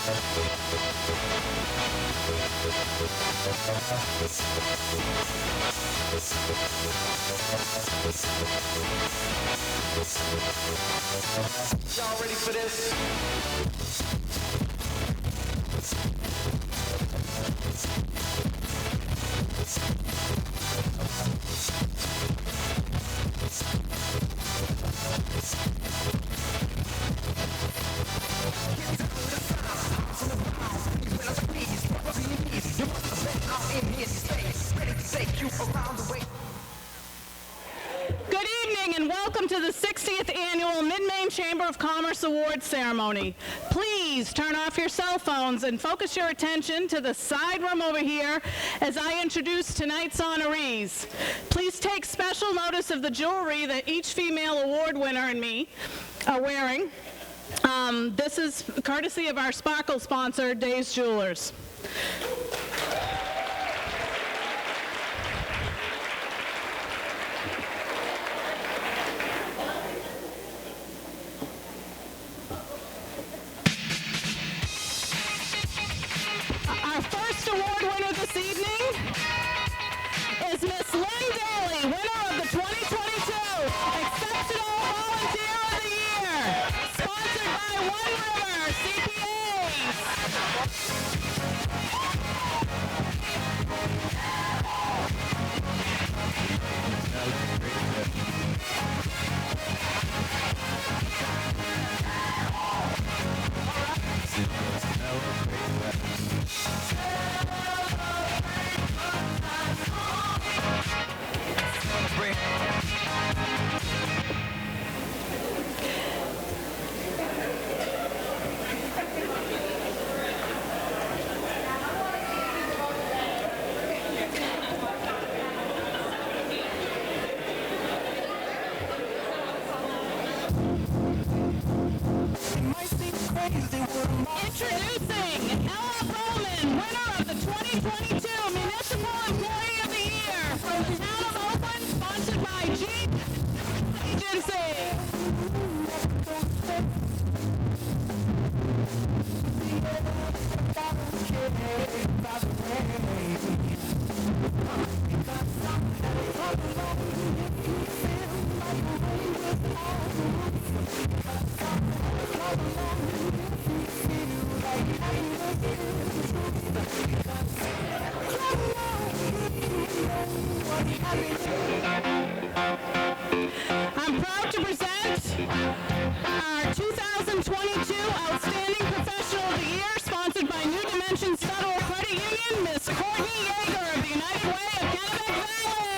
Y'all ready for this? Good evening and welcome to the 60th Annual Mid-Maine Chamber of Commerce Awards Ceremony. Please turn off your cell phones and focus your attention to the side room over here as I introduce tonight's honorees. Please take special notice of the jewelry that each female award winner and me are wearing. This is courtesy of our sparkle sponsor, Days Jewelers. Our first award winner this evening is Miss Lynne Dailey, winner of the 2022 Exceptional Volunteer of the Year, sponsored by One River CPAs. Introducing Bowman, winner of the 2022 Municipal Employee of the Year from the town of Oakland, sponsored by Jeep Agency. I'm proud to present our 2022 Outstanding Professional of the Year, sponsored by New Dimensions Federal Credit Union, Miss Courtney Yeager of the United Way of Kennebec Valley.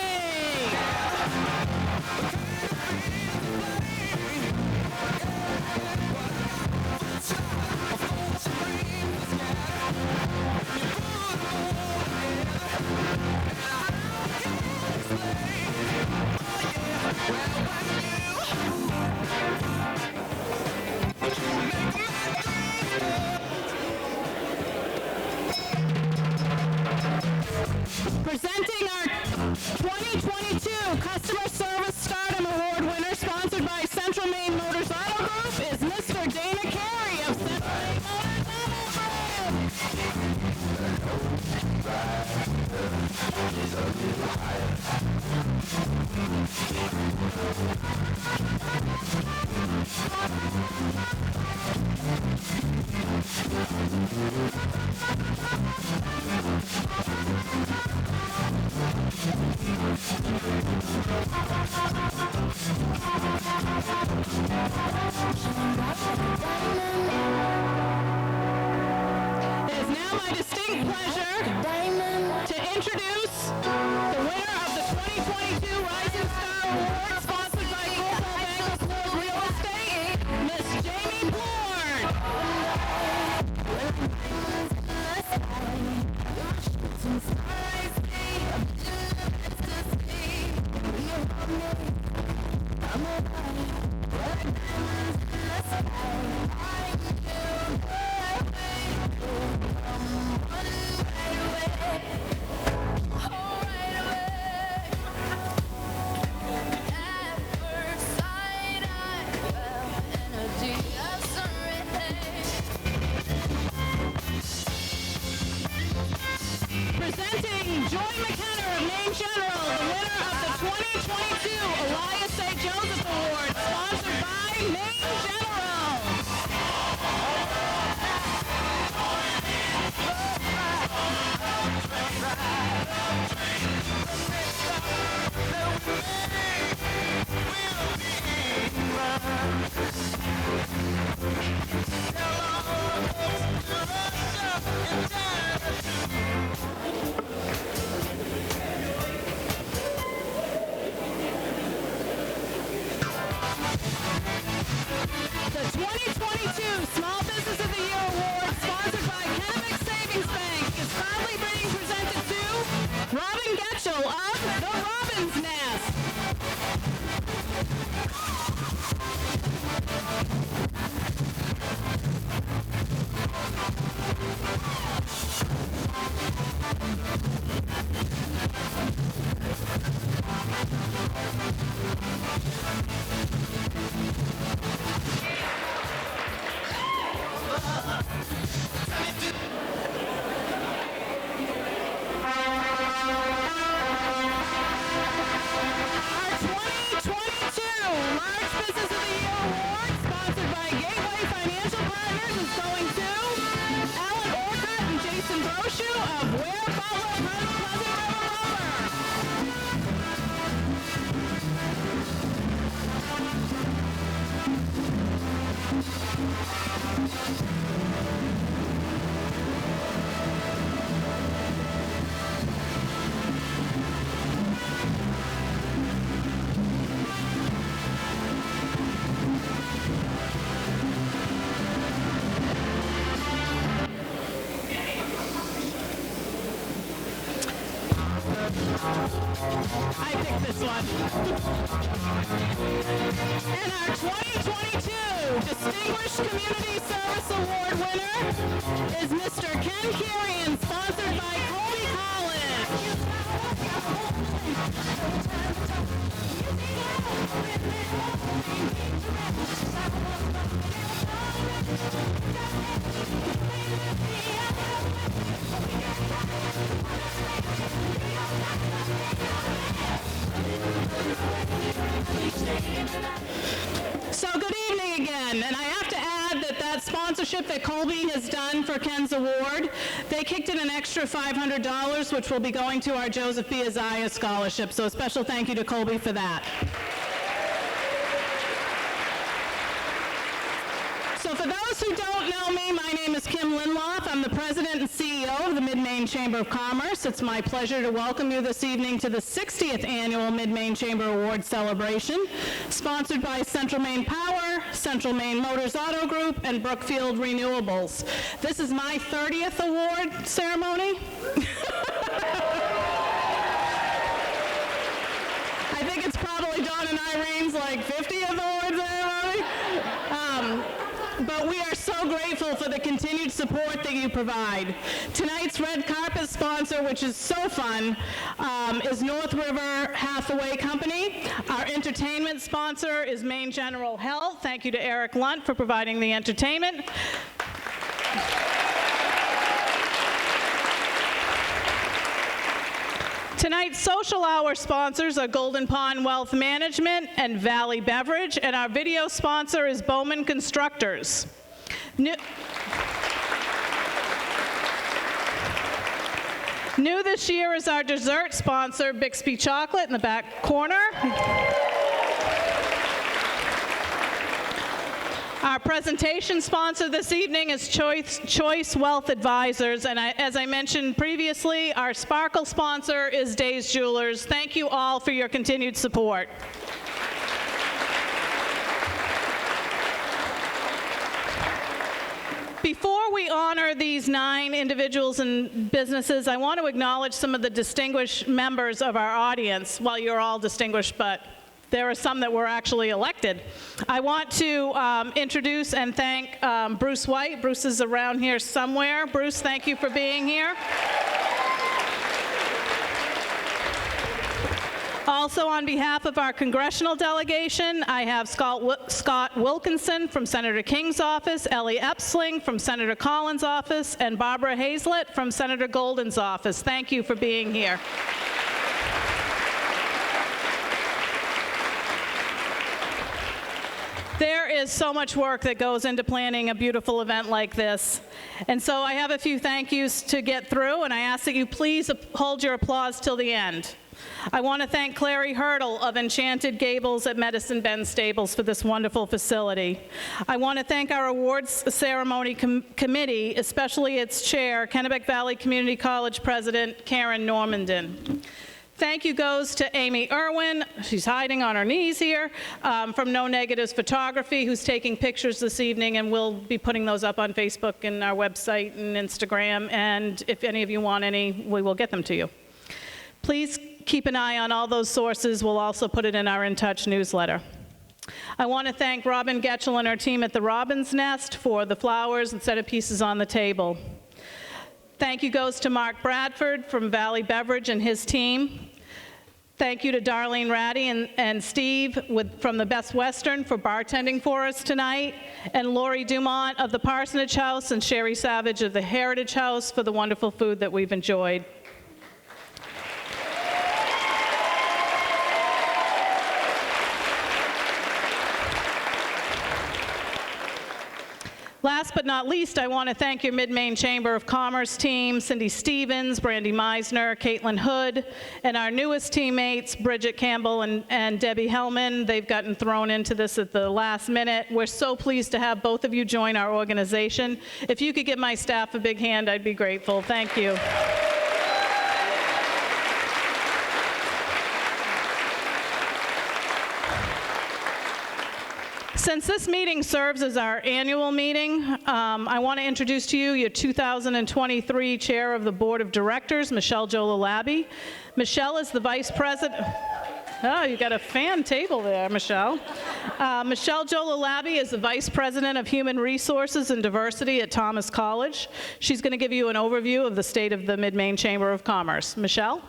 the winner of the 2022 Elias A. Joseph Award, sponsored by Mainegeneral. The 2022 Small Business of the Year Award, sponsored by Kennebec Savings Bank, is proudly being presented to Robin Getchell of The Robin's Nest. Of Ware-Butler from Pleasant River Lumber. I picked this one. And our 2022 Distinguished Community Service Award winner is Mr. Ken Quirion, sponsored by Colby College. So good evening again, and I have to add that sponsorship that Colby has done for Ken's award, they kicked in an extra $500, which will be going to our Joseph B. Isaiah Scholarship, so a special thank you to Colby for that. So for those who don't know me, my name is Kim Linloff. I'm the president and CEO of the Mid-Maine Chamber of Commerce. It's my pleasure to welcome you this evening to the 60th Annual Mid-Maine Chamber Award Celebration, sponsored by Central Maine Power, Central Maine Motors Auto Group, and Brookfield Renewables. This is my 30th award ceremony. I think it's probably Dawn and Irene's like 50th award ceremony. But we are so grateful for the continued support that you provide. Tonight's red carpet sponsor, which is so fun, is North River Hathaway Company. Our entertainment sponsor is Mainegeneral Health. Thank you to Eric Lunt for providing the entertainment. Tonight's social hour sponsors are Golden Pond Wealth Management and Valley Beverage, and our video sponsor is Bowman Constructors. New this year is our dessert sponsor, Bixby Chocolate in the back corner. Our presentation sponsor this evening is Choice Wealth Advisors, and as I mentioned previously, our sparkle sponsor is Days Jewelers. Thank you all for your continued support. Before we honor these 9 individuals and businesses, I want to acknowledge some of the distinguished members of our audience. Well, you're all distinguished, but there are some that were actually elected. I want to introduce and thank Bruce White. Bruce is around here somewhere. Bruce, thank you for being here. Also, on behalf of our congressional delegation, I have Scott Wilkinson from Senator King's office, Ellie Epsling from Senator Collins' office, and Barbara Hazlett from Senator Golden's office. Thank you for being here. There is so much work that goes into planning a beautiful event like this. And so I have a few thank yous to get through, and I ask that you please hold your applause till the end. I want to thank Clary Hurdle of Enchanted Gables at Medicine Bend Stables for this wonderful facility. I want to thank our awards ceremony committee, especially its chair, Kennebec Valley Community College President Karen Normandin. Thank you goes to Amy Irwin, she's hiding on her knees here, from No Negatives Photography, who's taking pictures this evening, and we'll be putting those up on Facebook and our website and Instagram, and if any of you want any, we will get them to you. Please keep an eye on all those sources. We'll also put it in our In Touch newsletter. I want to thank Robin Getchell and her team at the Robin's Nest for the flowers and centerpieces on the table. Thank you goes to Mark Bradford from Valley Beverage and his team. Thank you to Darlene Ratty and Steve from the Best Western for bartending for us tonight, and Lori Dumont of the Parsonage House and Sherry Savage of the Heritage House for the wonderful food that we've enjoyed. Last but not least, I want to thank your Mid-Maine Chamber of Commerce team, Cindy Stevens, Brandy Meisner, Caitlin Hood, and our newest teammates, Bridget Campbell and Debbie Hellman. They've gotten thrown into this at the last minute. We're so pleased to have both of you join our organization. If you could give my staff a big hand, I'd be grateful. Thank you. Since this meeting serves as our annual meeting, I want to introduce to you your 2023 Chair of the Board of Directors, Michelle Jolalabi. Michelle is the Vice President. Oh, you got a fan table there, Michelle. Michelle Jolalabi is the Vice President of Human Resources and Diversity at Thomas College. She's going to give you an overview of the state of the Mid-Maine Chamber of Commerce. Michelle?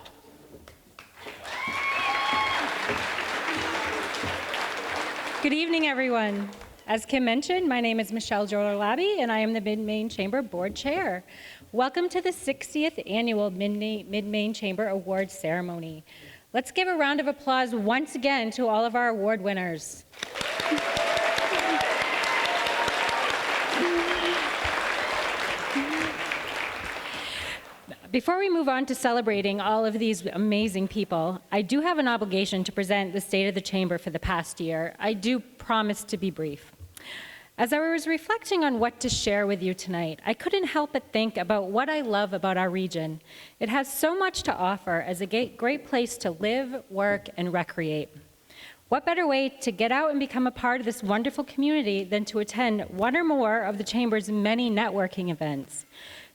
Good evening, everyone. As Kim mentioned, my name is Michelle Jolalabi, and I am the Mid-Maine Chamber Board Chair. Welcome to the 60th Annual Mid-Maine Chamber Awards Ceremony. Let's give a round of applause once again to all of our award winners. Before we move on to celebrating all of these amazing people, I do have an obligation to present the state of the Chamber for the past year. I do promise to be brief. As I was reflecting on what to share with you tonight, I couldn't help but think about what I love about our region. It has so much to offer as a great place to live, work, and recreate. What better way to get out and become a part of this wonderful community than to attend one or more of the Chamber's many networking events?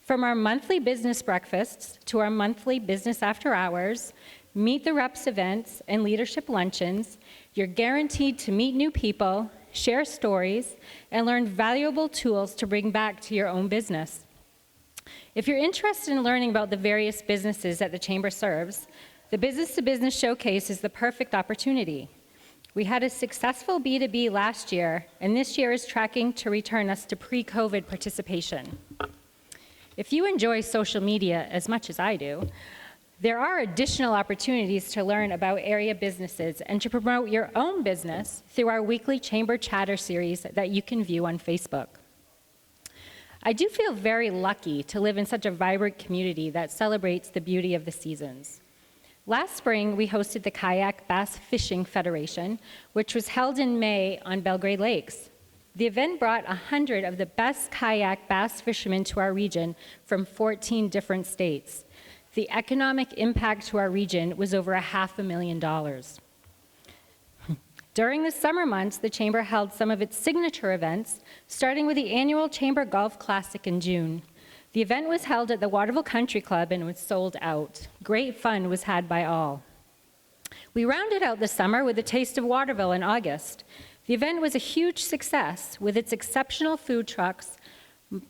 From our monthly business breakfasts to our monthly business after hours, meet the reps events, and leadership luncheons, you're guaranteed to meet new people, share stories, and learn valuable tools to bring back to your own business. If you're interested in learning about the various businesses that the Chamber serves, the Business to Business Showcase is the perfect opportunity. We had a successful B2B last year, and this year is tracking to return us to pre-COVID participation. If you enjoy social media as much as I do, there are additional opportunities to learn about area businesses and to promote your own business through our weekly Chamber Chatter series that you can view on Facebook. I do feel very lucky to live in such a vibrant community that celebrates the beauty of the seasons. Last spring, we hosted the Kayak Bass Fishing Federation, which was held in May on Belgrade Lakes. The event brought 100 of the best kayak bass fishermen to our region from 14 different states. The economic impact to our region was over $500,000. During the summer months, the Chamber held some of its signature events, starting with the annual Chamber Golf Classic in June. The event was held at the Waterville Country Club and was sold out. Great fun was had by all. We rounded out the summer with a Taste of Waterville in August. The event was a huge success with its exceptional food trucks,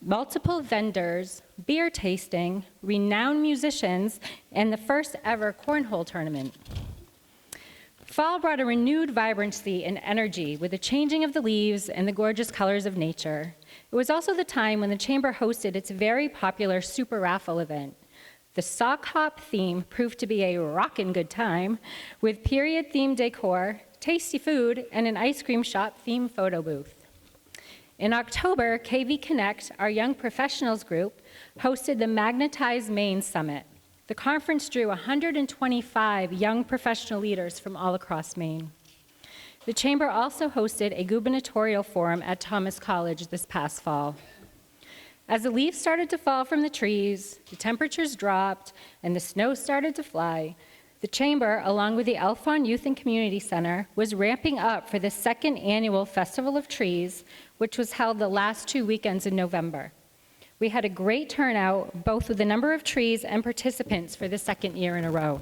multiple vendors, beer tasting, renowned musicians, and the first ever cornhole tournament. Fall brought a renewed vibrancy and energy with the changing of the leaves and the gorgeous colors of nature. It was also the time when the Chamber hosted its very popular Super Raffle event. The sock hop theme proved to be a rockin' good time with period-themed decor, tasty food, and an ice cream shop themed photo booth. In October, KV Connect, our young professionals group, hosted the Magnetize Maine Summit. The conference drew 125 young professional leaders from all across Maine. The Chamber also hosted a gubernatorial forum at Thomas College this past fall. As the leaves started to fall from the trees, the temperatures dropped, and the snow started to fly, the Chamber, along with the Alphon Youth and Community Center, was ramping up for the second annual Festival of Trees, which was held the last 2 weekends in November. We had a great turnout, both with the number of trees and participants for the second year in a row.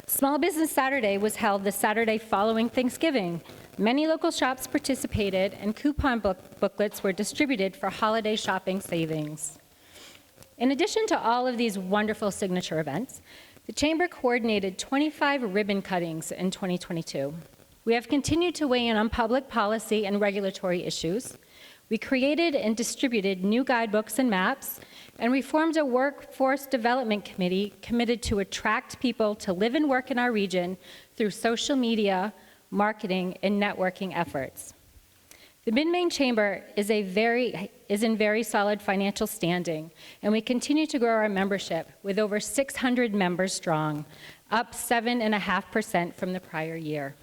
Small Business Saturday was held the Saturday following Thanksgiving. Many local shops participated, and coupon booklets were distributed for holiday shopping savings. In addition to all of these wonderful signature events, the Chamber coordinated 25 ribbon cuttings in 2022. We have continued to weigh in on public policy and regulatory issues. We created and distributed new guidebooks and maps, and we formed a workforce development committee committed to attract people to live and work in our region through social media, marketing, and networking efforts. The Mid-Maine Chamber is in very solid financial standing, and we continue to grow our membership with over 600 members strong, up 7.5% from the prior year.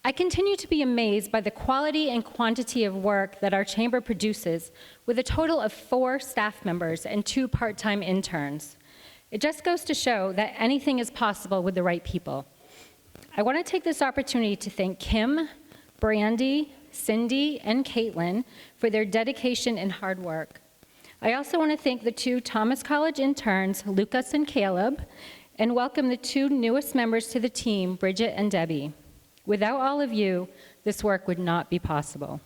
I continue to be amazed by the quality and quantity of work that our Chamber produces, with a total of 4 staff members and 2 part-time interns. It just goes to show that anything is possible with the right people. I want to take this opportunity to thank Kim, Brandy, Cindy, and Caitlin for their dedication and hard work. I also want to thank the 2 Thomas College interns, Lucas and Caleb, and welcome the 2 newest members to the team, Bridget and Debbie. Without all of you, this work would not be possible.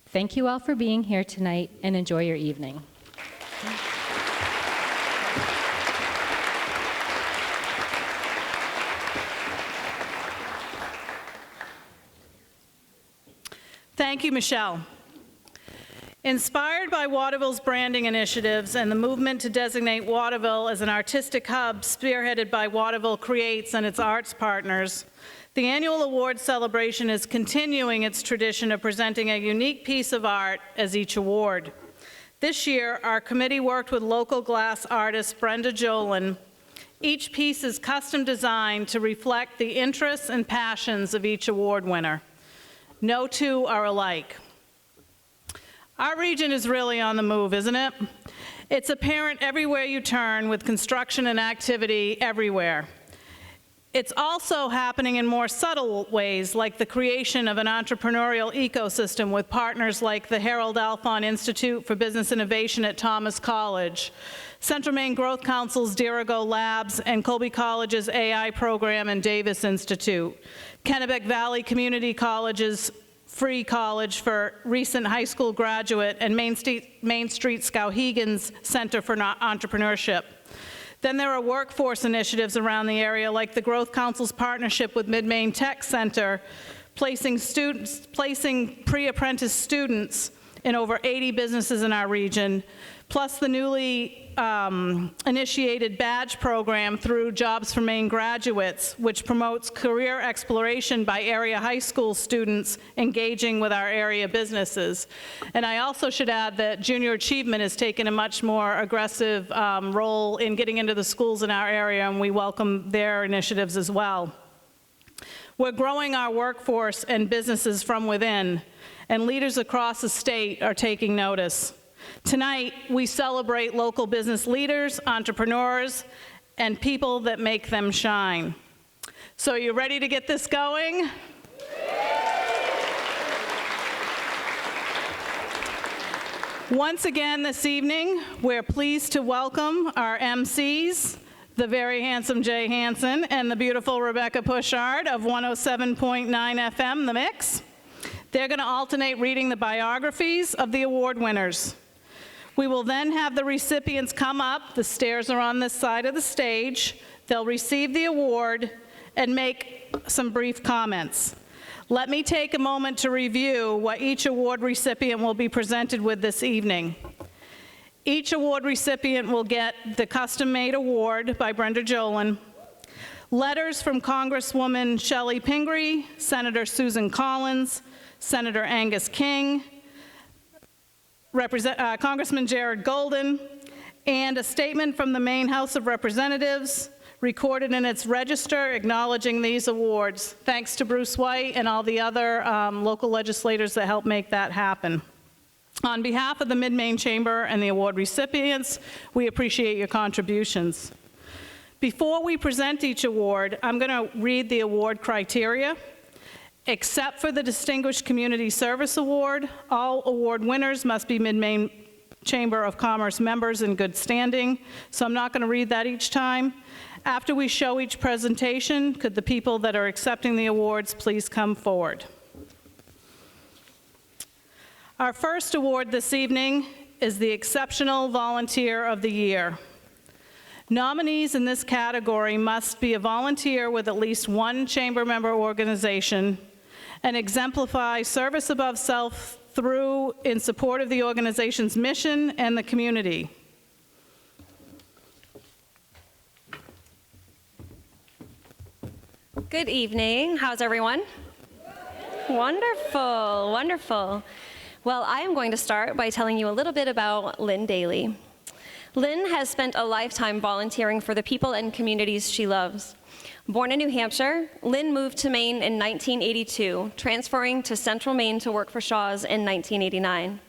Thank you all for being here tonight, and enjoy your evening. Thank you, Michelle. Inspired by Waterville's branding initiatives and the movement to designate Waterville as an artistic hub spearheaded by Waterville Creates and its arts partners, the annual award celebration is continuing its tradition of presenting a unique piece of art as each award. This year, our committee worked with local glass artist Brenda Jolin. Each piece is custom designed to reflect the interests and passions of each award winner. No 2 are alike. Our region is really on the move, isn't it? It's apparent everywhere you turn, with construction and activity everywhere. It's also happening in more subtle ways, like the creation of an entrepreneurial ecosystem with partners like the Harold Alphon Institute for Business Innovation at Thomas College, Central Maine Growth Council's Dirigo Labs, and Colby College's AI program and Davis Institute, Kennebec Valley Community College's Free College for recent high school graduate, and Main Street Skowhegan's Center for Entrepreneurship. Then there are workforce initiatives around the area, like the Growth Council's partnership with Mid-Maine Tech Center, placing pre-apprentice students in over 80 businesses in our region, plus the newly initiated badge program through Jobs for Maine graduates, which promotes career exploration by area high school students engaging with our area businesses. And I also should add that Junior Achievement has taken a much more aggressive role in getting into the schools in our area, and we welcome their initiatives as well. We're growing our workforce and businesses from within, and leaders across the state are taking notice. Tonight, we celebrate local business leaders, entrepreneurs, and people that make them shine. So, you ready to get this going? Once again this evening, we're pleased to welcome our MCs, the very handsome Jay Hansen and the beautiful Rebecca Pushard of 107.9 FM, The Mix. They're going to alternate reading the biographies of the award winners. We will then have the recipients come up. The stairs are on this side of the stage. They'll receive the award and make some brief comments. Let me take a moment to review what each award recipient will be presented with this evening. Each award recipient will get the custom-made award by Brenda Jolin. Letters from Congresswoman Shelley Pingree, Senator Susan Collins, Senator Angus King, Congressman Jared Golden, and a statement from the Maine House of Representatives recorded in its register acknowledging these awards. Thanks to Bruce White and all the other local legislators that helped make that happen. On behalf of the Mid-Maine Chamber and the award recipients, we appreciate your contributions. Before we present each award, I'm going to read the award criteria. Except for the Distinguished Community Service Award, all award winners must be Mid-Maine Chamber of Commerce members in good standing, so I'm not going to read that each time. After we show each presentation, could the people that are accepting the awards please come forward? Our first award this evening is the Exceptional Volunteer of the Year. Nominees in this category must be a volunteer with at least one chamber member organization and exemplify service above self through in support of the organization's mission and the community. Good evening. How's everyone? Wonderful, wonderful. Well, I am going to start by telling you a little bit about Lynne Dailey. Lynne has spent a lifetime volunteering for the people and communities she loves. Born in New Hampshire, Lynne moved to Maine in 1982, transferring to Central Maine to work for Shaw's in 1989.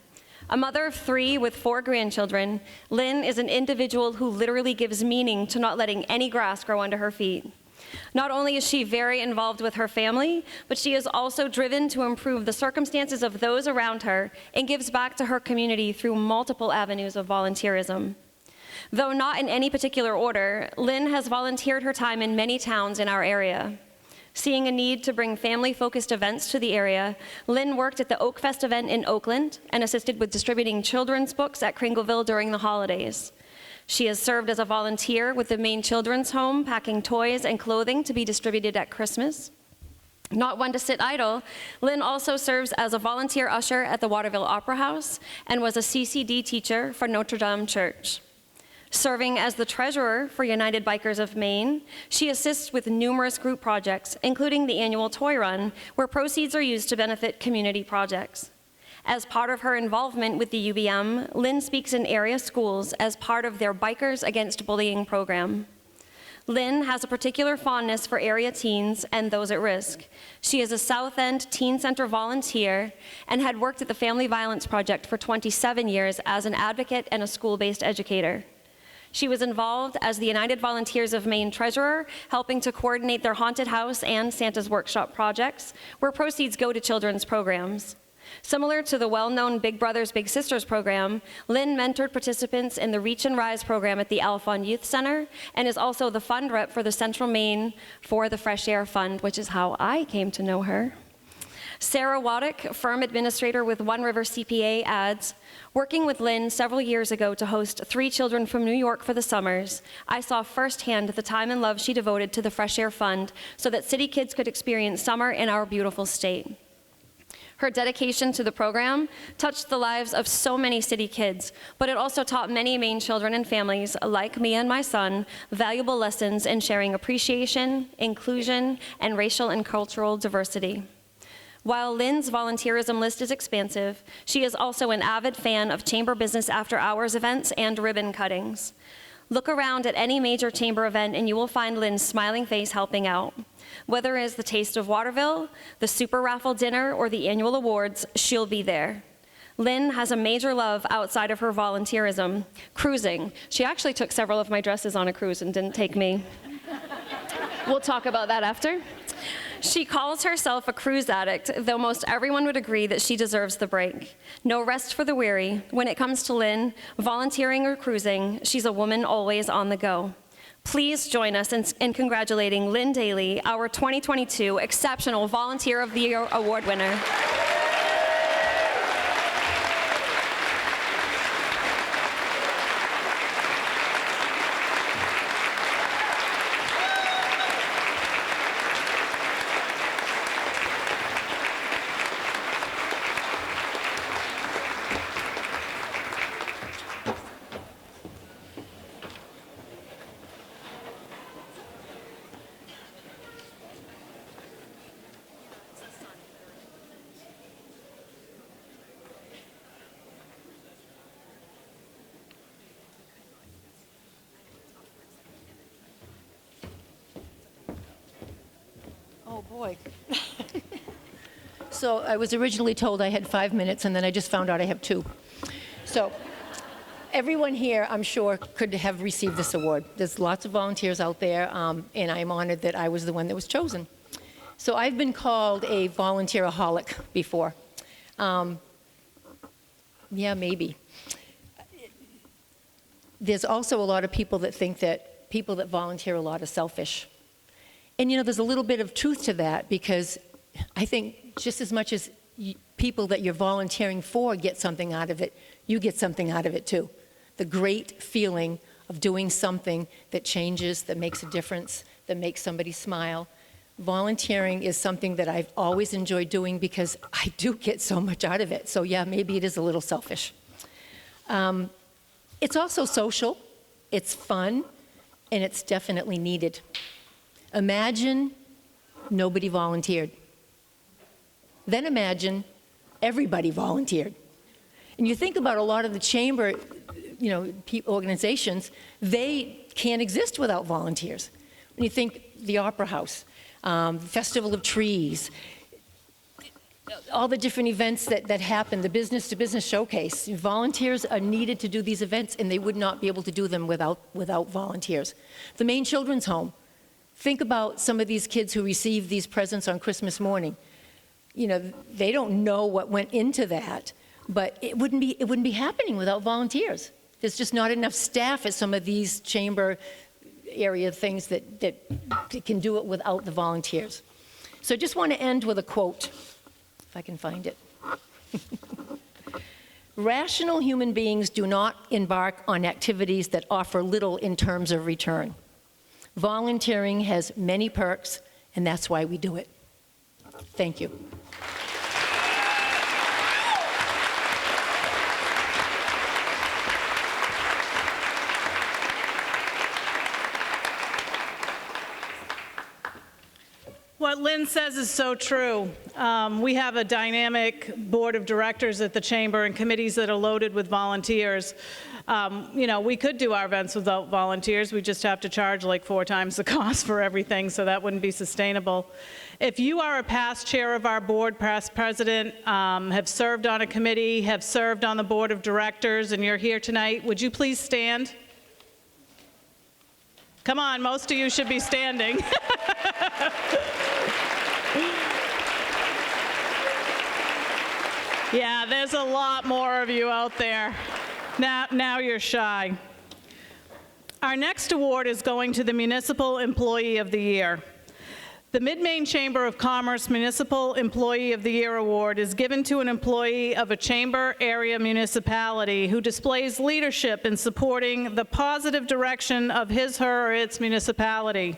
A mother of 3 with 4 grandchildren, Lynne is an individual who literally gives meaning to not letting any grass grow under her feet. Not only is she very involved with her family, but she is also driven to improve the circumstances of those around her and gives back to her community through multiple avenues of volunteerism. Though not in any particular order, Lynne has volunteered her time in many towns in our area. Seeing a need to bring family-focused events to the area, Lynne worked at the Oakfest event in Oakland and assisted with distributing children's books at Kringleville during the holidays. She has served as a volunteer with the Maine Children's Home, packing toys and clothing to be distributed at Christmas. Not one to sit idle, Lynne also serves as a volunteer usher at the Waterville Opera House and was a CCD teacher for Notre Dame Church. Serving as the treasurer for United Bikers of Maine, she assists with numerous group projects, including the annual toy run, where proceeds are used to benefit community projects. As part of her involvement with the UBM, Lynne speaks in area schools as part of their Bikers Against Bullying program. Lynne has a particular fondness for area teens and those at risk. She is a South End Teen Center volunteer and had worked at the Family Violence Project for 27 years as an advocate and a school-based educator. She was involved as the United Volunteers of Maine treasurer, helping to coordinate their haunted house and Santa's Workshop projects, where proceeds go to children's programs. Similar to the well-known Big Brothers Big Sisters program, Lynne mentored participants in the Reach and Rise program at the Alphon Youth Center and is also the fund rep for the Central Maine for the Fresh Air Fund, which is how I came to know her. Sarah Waddick, firm administrator with One River CPA, adds, working with Lynne several years ago to host 3 children from New York for the summers, I saw firsthand the time and love she devoted to the Fresh Air Fund so that city kids could experience summer in our beautiful state. Her dedication to the program touched the lives of so many city kids, but it also taught many Maine children and families, like me and my son, valuable lessons in sharing appreciation, inclusion, and racial and cultural diversity. While Lynne's volunteerism list is expansive, she is also an avid fan of chamber business after hours events and ribbon cuttings. Look around at any major chamber event and you will find Lynne's smiling face helping out. Whether it is the Taste of Waterville, the Super Raffle Dinner, or the annual awards, she'll be there. Lynne has a major love outside of her volunteerism, cruising. She actually took several of my dresses on a cruise and didn't take me. We'll talk about that after. She calls herself a cruise addict, though most everyone would agree that she deserves the break. No rest for the weary. When it comes to Lynne, volunteering or cruising, she's a woman always on the go. Please join us in congratulating Lynne Dailey, our 2022 Exceptional Volunteer of the Year Award winner. Oh, boy. So I was originally told I had 5 minutes, and then I just found out I have 2. So everyone here, I'm sure, could have received this award. There's lots of volunteers out there, and I'm honored that I was the one that was chosen. So I've been called a volunteeraholic before. Yeah, maybe. There's also a lot of people that think that people that volunteer a lot are selfish. And you know, there's a little bit of truth to that, because I think just as much as people that you're volunteering for get something out of it, you get something out of it too. The great feeling of doing something that changes, that makes a difference, that makes somebody smile. Volunteering is something that I've always enjoyed doing because I do get so much out of it. So yeah, maybe it is a little selfish. It's also social, it's fun, and it's definitely needed. Imagine nobody volunteered. Then imagine everybody volunteered. And you think about a lot of the chamber, you know, organizations, they can't exist without volunteers. When you think the Opera House, Festival of Trees, all the different events that happen, the business-to-business showcase, volunteers are needed to do these events, and they would not be able to do them without volunteers. The Maine Children's Home, think about some of these kids who receive these presents on Christmas morning. You know, they don't know what went into that, but it wouldn't be happening without volunteers. There's just not enough staff at some of these chamber area things that can do it without the volunteers. So I just want to end with a quote, if I can find it. Rational human beings do not embark on activities that offer little in terms of return. Volunteering has many perks, and that's why we do it. Thank you. What Lynn says is so true. We have a dynamic board of directors at the chamber and committees that are loaded with volunteers. You know, we could do our events without volunteers. We just have to charge like 4 times the cost for everything, so that wouldn't be sustainable. If you are a past chair of our board, past president, have served on a committee, have served on the board of directors, and you're here tonight, would you please stand? Come on, most of you should be standing. Yeah, there's a lot more of you out there. Now you're shy. Our next award is going to the Municipal Employee of the Year. The Mid-Maine Chamber of Commerce Municipal Employee of the Year Award is given to an employee of a chamber area municipality who displays leadership in supporting the positive direction of his, her, or its municipality,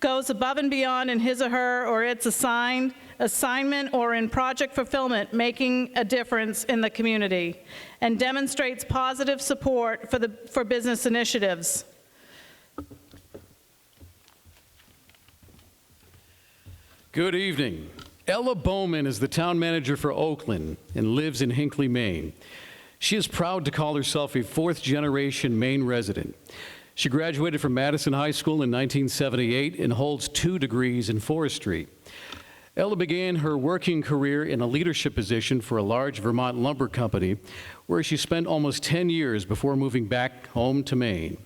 goes above and beyond in his or her or its assignment or in project fulfillment, making a difference in the community, and demonstrates positive support for business initiatives. Good evening. Ella Bowman is the town manager for Oakland and lives in Hinckley, Maine. She is proud to call herself a 4th-generation Maine resident. She graduated from Madison High School in 1978 and holds 2 degrees in forestry. Ella began her working career in a leadership position for a large Vermont lumber company, where she spent almost 10 years before moving back home to Maine.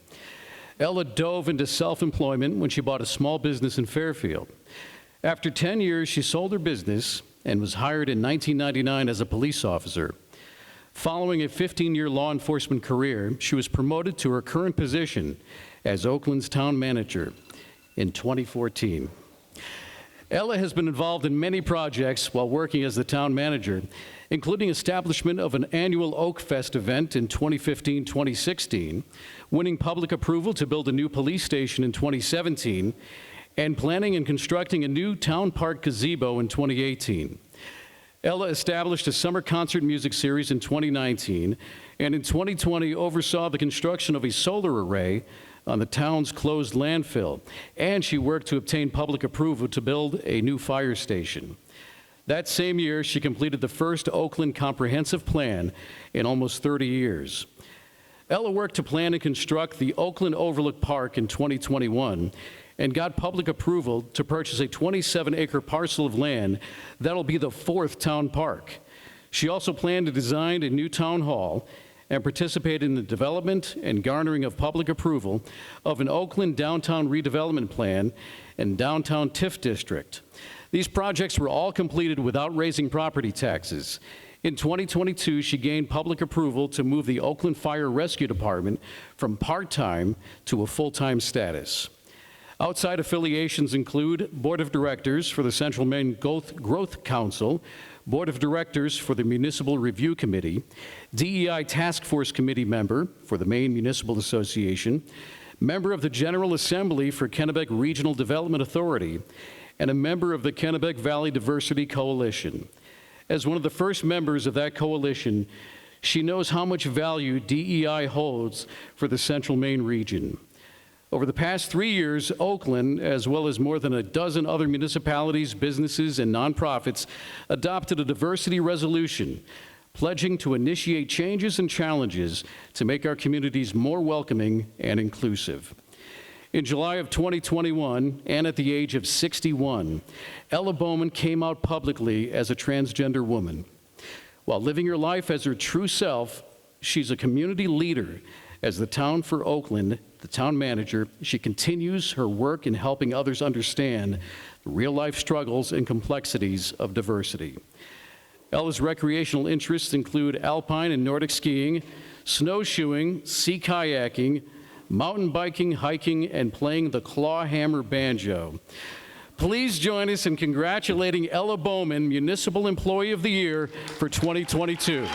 Ella dove into self-employment when she bought a small business in Fairfield. After 10 years, she sold her business and was hired in 1999 as a police officer. Following a 15-year law enforcement career, she was promoted to her current position as Oakland's town manager in 2014. Ella has been involved in many projects while working as the town manager, including establishment of an annual Oak Fest event in 2015-2016, winning public approval to build a new police station in 2017, and planning and constructing a new town park gazebo in 2018. Ella established a summer concert music series in 2019, and in 2020 oversaw the construction of a solar array on the town's closed landfill, and she worked to obtain public approval to build a new fire station. That same year, she completed the first Oakland comprehensive plan in almost 30 years. Ella worked to plan and construct the Oakland Overlook Park in 2021, and got public approval to purchase a 27-acre parcel of land that'll be the 4th town park. She also planned to design a new town hall and participate in the development and garnering of public approval of an Oakland downtown redevelopment plan and downtown TIF district. These projects were all completed without raising property taxes. In 2022, she gained public approval to move the Oakland Fire Rescue Department from part-time to a full-time status. Outside affiliations include Board of Directors for the Central Maine Growth Council, Board of Directors for the Municipal Review Committee, DEI Task Force Committee member for the Maine Municipal Association, member of the General Assembly for Kennebec Regional Development Authority, and a member of the Kennebec Valley Diversity Coalition. As one of the first members of that coalition, she knows how much value DEI holds for the Central Maine region. Over the past 3 years, Oakland, as well as more than a dozen other municipalities, businesses, and nonprofits, adopted a diversity resolution, pledging to initiate changes and challenges to make our communities more welcoming and inclusive. In July of 2021, and at the age of 61, Ella Bowman came out publicly as a transgender woman. While living her life as her true self, she's a community leader. As the Town for Oakland, the town manager, she continues her work in helping others understand the real-life struggles and complexities of diversity. Ella's recreational interests include alpine and Nordic skiing, snowshoeing, sea kayaking, mountain biking, hiking, and playing the clawhammer banjo. Please join us in congratulating Ella Bowman, Municipal Employee of the Year for 2022.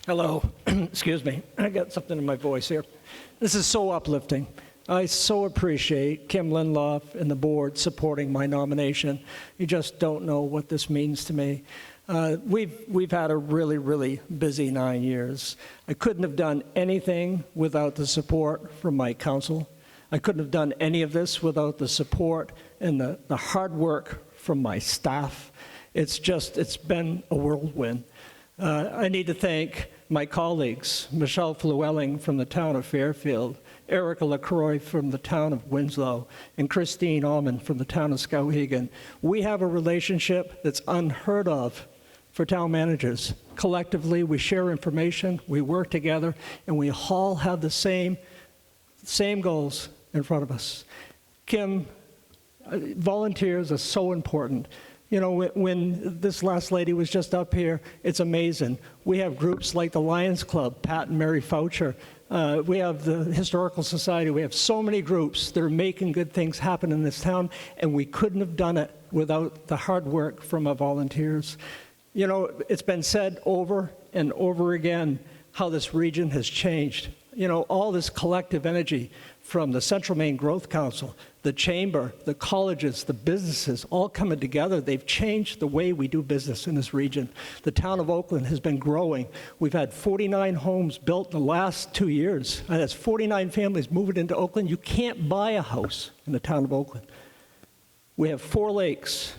Hello, excuse me, I got something in my voice here. This is so uplifting. I so appreciate Kim Lindloff and the board supporting my nomination. You just don't know what this means to me. We've had a really, really busy 9 years. I couldn't have done anything without the support from my council. I couldn't have done any of this without the support and the hard work from my staff. It's been a whirlwind. I need to thank my colleagues, Michelle Flewelling from the town of Fairfield, Erica LaCroix from the town of Winslow, and Christine Allman from the town of Skowhegan. We have a relationship that's unheard of for town managers. Collectively, we share information, we work together, and we all have the same goals in front of us. Kim, volunteers are so important. You know, when this last lady was just up here, it's amazing. We have groups like the Lions Club, Pat and Mary Foucher. We have the Historical Society. We have so many groups that are making good things happen in this town, and we couldn't have done it without the hard work from our volunteers. You know, it's been said over and over again how this region has changed. You know, all this collective energy from the Central Maine Growth Council, the Chamber, the colleges, the businesses, all coming together. They've changed the way we do business in this region. The town of Oakland has been growing. We've had 49 homes built in the last 2 years. And that's 49 families moving into Oakland. You can't buy a house in the town of Oakland. We have 4 lakes,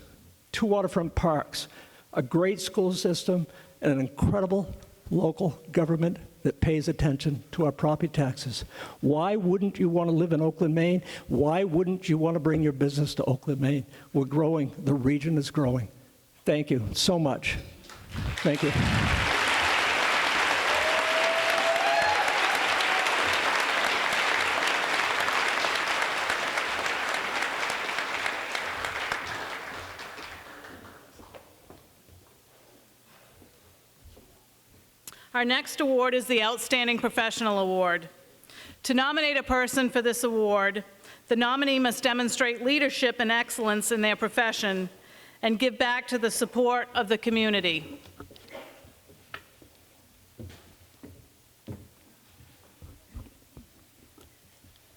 2 waterfront parks, a great school system, and an incredible local government that pays attention to our property taxes. Why wouldn't you want to live in Oakland, Maine? Why wouldn't you want to bring your business to Oakland, Maine? We're growing. The region is growing. Thank you so much. Thank you. Our next award is the Outstanding Professional Award. To nominate a person for this award, The nominee must demonstrate leadership and excellence in their profession and give back to the support of the community.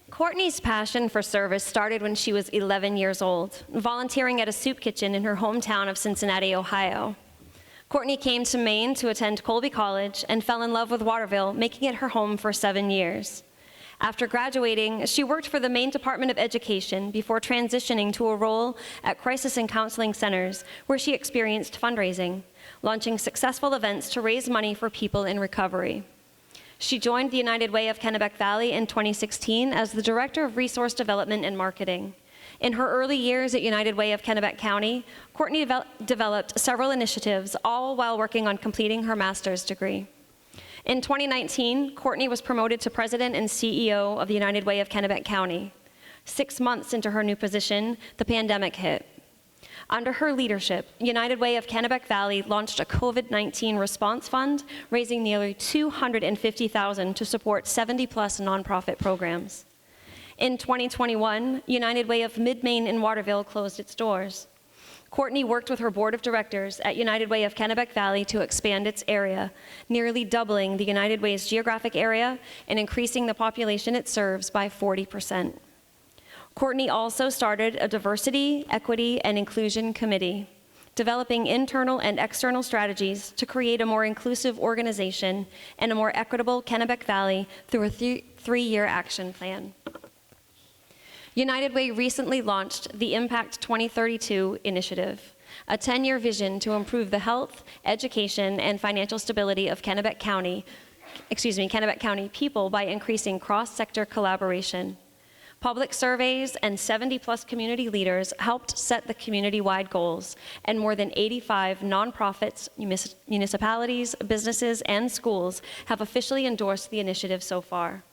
Courtney's passion for service started when she was 11 years old, volunteering at a soup kitchen in her hometown of Cincinnati, Ohio. Courtney came to Maine to attend Colby College and fell in love with Waterville, making it her home for 7 years. After graduating, she worked for the Maine Department of Education before transitioning to a role at crisis and counseling centers, where she experienced fundraising, launching successful events to raise money for people in recovery. She joined the United Way of Kennebec Valley in 2016 as the Director of Resource Development and Marketing. In her early years at United Way of Kennebec County, Courtney developed several initiatives, all while working on completing her master's degree. In 2019, Courtney was promoted to President and CEO of the United Way of Kennebec County. 6 months into her new position, the pandemic hit. Under her leadership, United Way of Kennebec Valley launched a COVID-19 response fund, raising nearly $250,000 to support 70-plus nonprofit programs. In 2021, United Way of Mid-Maine in Waterville closed its doors. Courtney worked with her board of directors at United Way of Kennebec Valley to expand its area, nearly doubling the United Way's geographic area and increasing the population it serves by 40%. Courtney also started a diversity, equity, and inclusion committee, developing internal and external strategies to create a more inclusive organization and a more equitable Kennebec Valley through a three-year action plan. United Way recently launched the Impact 2032 initiative, a 10-year vision to improve the health, education, and financial stability of Kennebec County people by increasing cross-sector collaboration. Public surveys and 70-plus community leaders helped set the community-wide goals, and more than 85 nonprofits, municipalities, businesses, and schools have officially endorsed the initiative so far.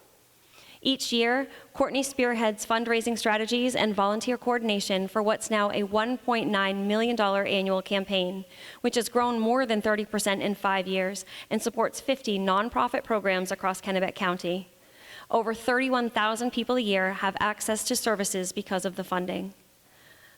Each year, Courtney spearheads fundraising strategies and volunteer coordination for what's now a $1.9 million annual campaign, which has grown more than 30% in 5 years and supports 50 nonprofit programs across Kennebec County. Over 31,000 people a year have access to services because of the funding.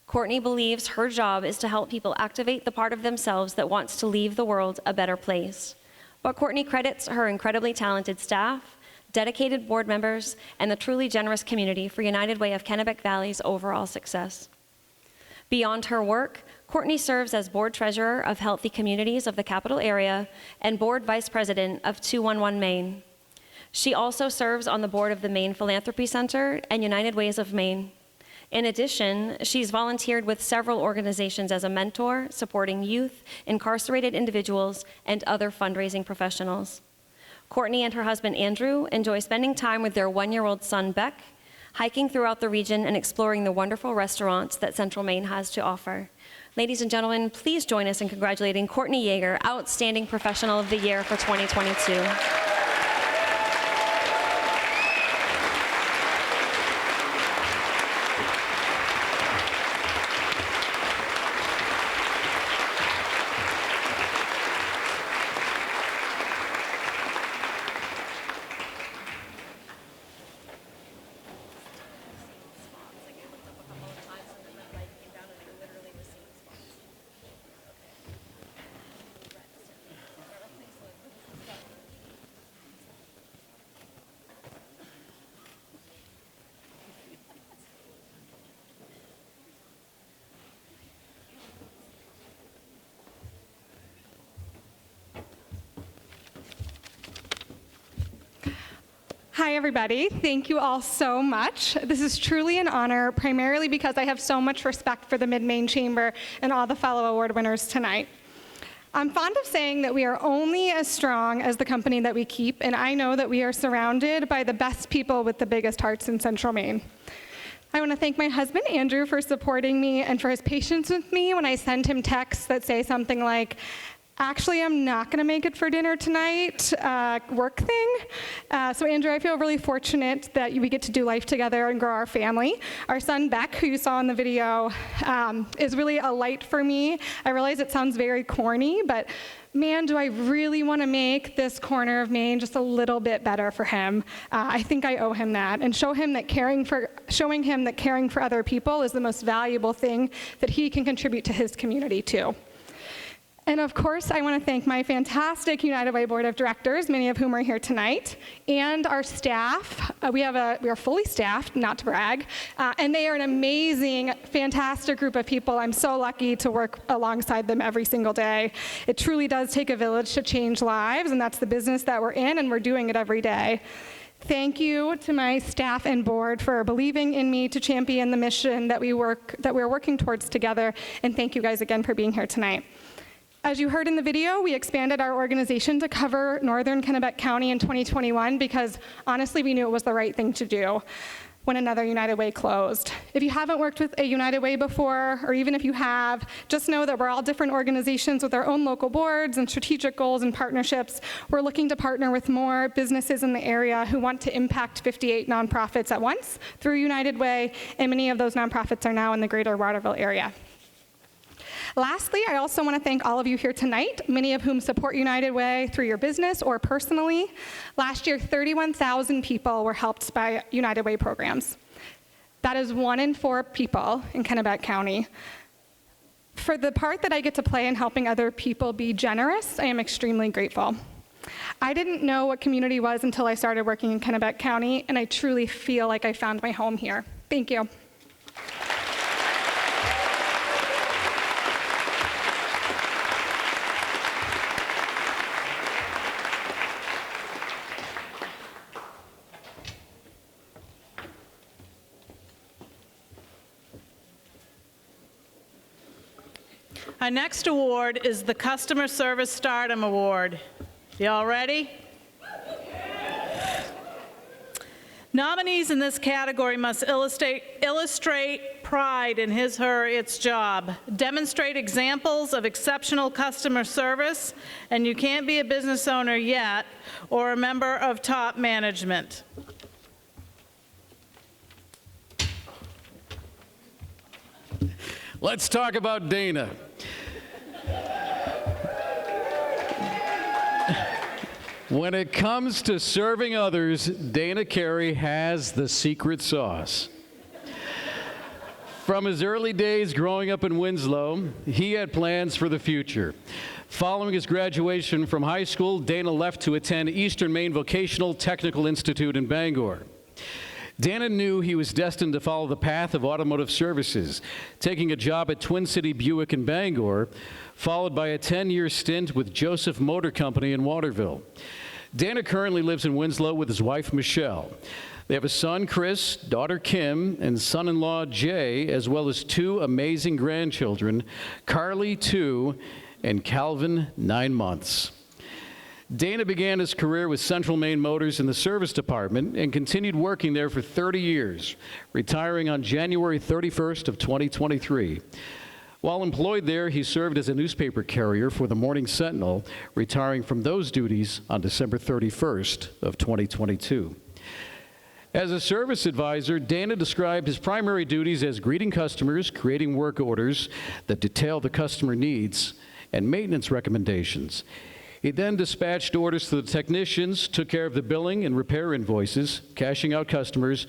Courtney believes her job is to help people activate the part of themselves that wants to leave the world a better place. But Courtney credits her incredibly talented staff, dedicated board members, and the truly generous community for United Way of Kennebec Valley's overall success. Beyond her work, Courtney serves as board treasurer of Healthy Communities of the Capital Area and board vice president of 211 Maine. She also serves on the board of the Maine Philanthropy Center and United Ways of Maine. In addition, she's volunteered with several organizations as a mentor, supporting youth, incarcerated individuals, and other fundraising professionals. Courtney and her husband Andrew enjoy spending time with their 1-year-old son Beck, hiking throughout the region and exploring the wonderful restaurants that Central Maine has to offer. Ladies and gentlemen, please join us in congratulating Courtney Yeager, Outstanding Professional of the Year for 2022. Hi, everybody. Thank you all so much. This is truly an honor, primarily because I have so much respect for the Mid-Maine Chamber and all the fellow award winners tonight. I'm fond of saying that we are only as strong as the company that we keep, and I know that we are surrounded by the best people with the biggest hearts in Central Maine. I want to thank my husband, Andrew, for supporting me and for his patience with me when I send him texts that say something like, "Actually, I'm not going to make it for dinner tonight, work thing." So Andrew, I feel really fortunate that we get to do life together and grow our family. Our son, Beck, who you saw in the video, is really a light for me. I realize it sounds very corny, but man, do I really want to make this corner of Maine just a little bit better for him. I think I owe him that, and show him that caring for showing him that caring for other people is the most valuable thing that he can contribute to his community too. And of course, I want to thank my fantastic United Way Board of Directors, many of whom are here tonight, and our staff. We are fully staffed, not to brag, and they are an amazing, fantastic group of people. I'm so lucky to work alongside them every single day. It truly does take a village to change lives, and that's the business that we're in, and we're doing it every day. Thank you to my staff and board for believing in me to champion the mission that we're working towards together, and thank you guys again for being here tonight. As you heard in the video, we expanded our organization to cover northern Kennebec County in 2021 because honestly, we knew it was the right thing to do when another United Way closed. If you haven't worked with a United Way before, or even if you have, just know that we're all different organizations with our own local boards and strategic goals and partnerships. We're looking to partner with more businesses in the area who want to impact 58 nonprofits at once through United Way, and many of those nonprofits are now in the greater Waterville area. Lastly, I also want to thank all of you here tonight, many of whom support United Way through your business or personally. Last year, 31,000 people were helped by United Way programs. That is 1 in 4 people in Kennebec County. For the part that I get to play in helping other people be generous, I am extremely grateful. I didn't know what community was until I started working in Kennebec County, and I truly feel like I found my home here. Thank you. Our next award is the Customer Service Stardom Award. Y'all ready? Nominees in this category must illustrate pride in its job, demonstrate examples of exceptional customer service, and you can't be a business owner yet or a member of top management. Let's talk about Dana. When it comes to serving others, Dana Carey has the secret sauce. From his early days growing up in Winslow, he had plans for the future. Following his graduation from high school, Dana left to attend Eastern Maine Vocational Technical Institute in Bangor. Dana knew he was destined to follow the path of automotive services, taking a job at Twin City Buick in Bangor, followed by a 10-year stint with Joseph Motor Company in Waterville. Dana currently lives in Winslow with his wife, Michelle. They have a son, Chris, daughter, Kim, and son-in-law, Jay, as well as 2 amazing grandchildren, Carly, 2, and Calvin, 9 months. Dana began his career with Central Maine Motors in the service department and continued working there for 30 years, retiring on January 31st of 2023. While employed there, he served as a newspaper carrier for the Morning Sentinel, retiring from those duties on December 31st of 2022. As a service advisor, Dana described his primary duties as greeting customers, creating work orders that detail the customer needs, and maintenance recommendations. He then dispatched orders to the technicians, took care of the billing and repair invoices, cashing out customers,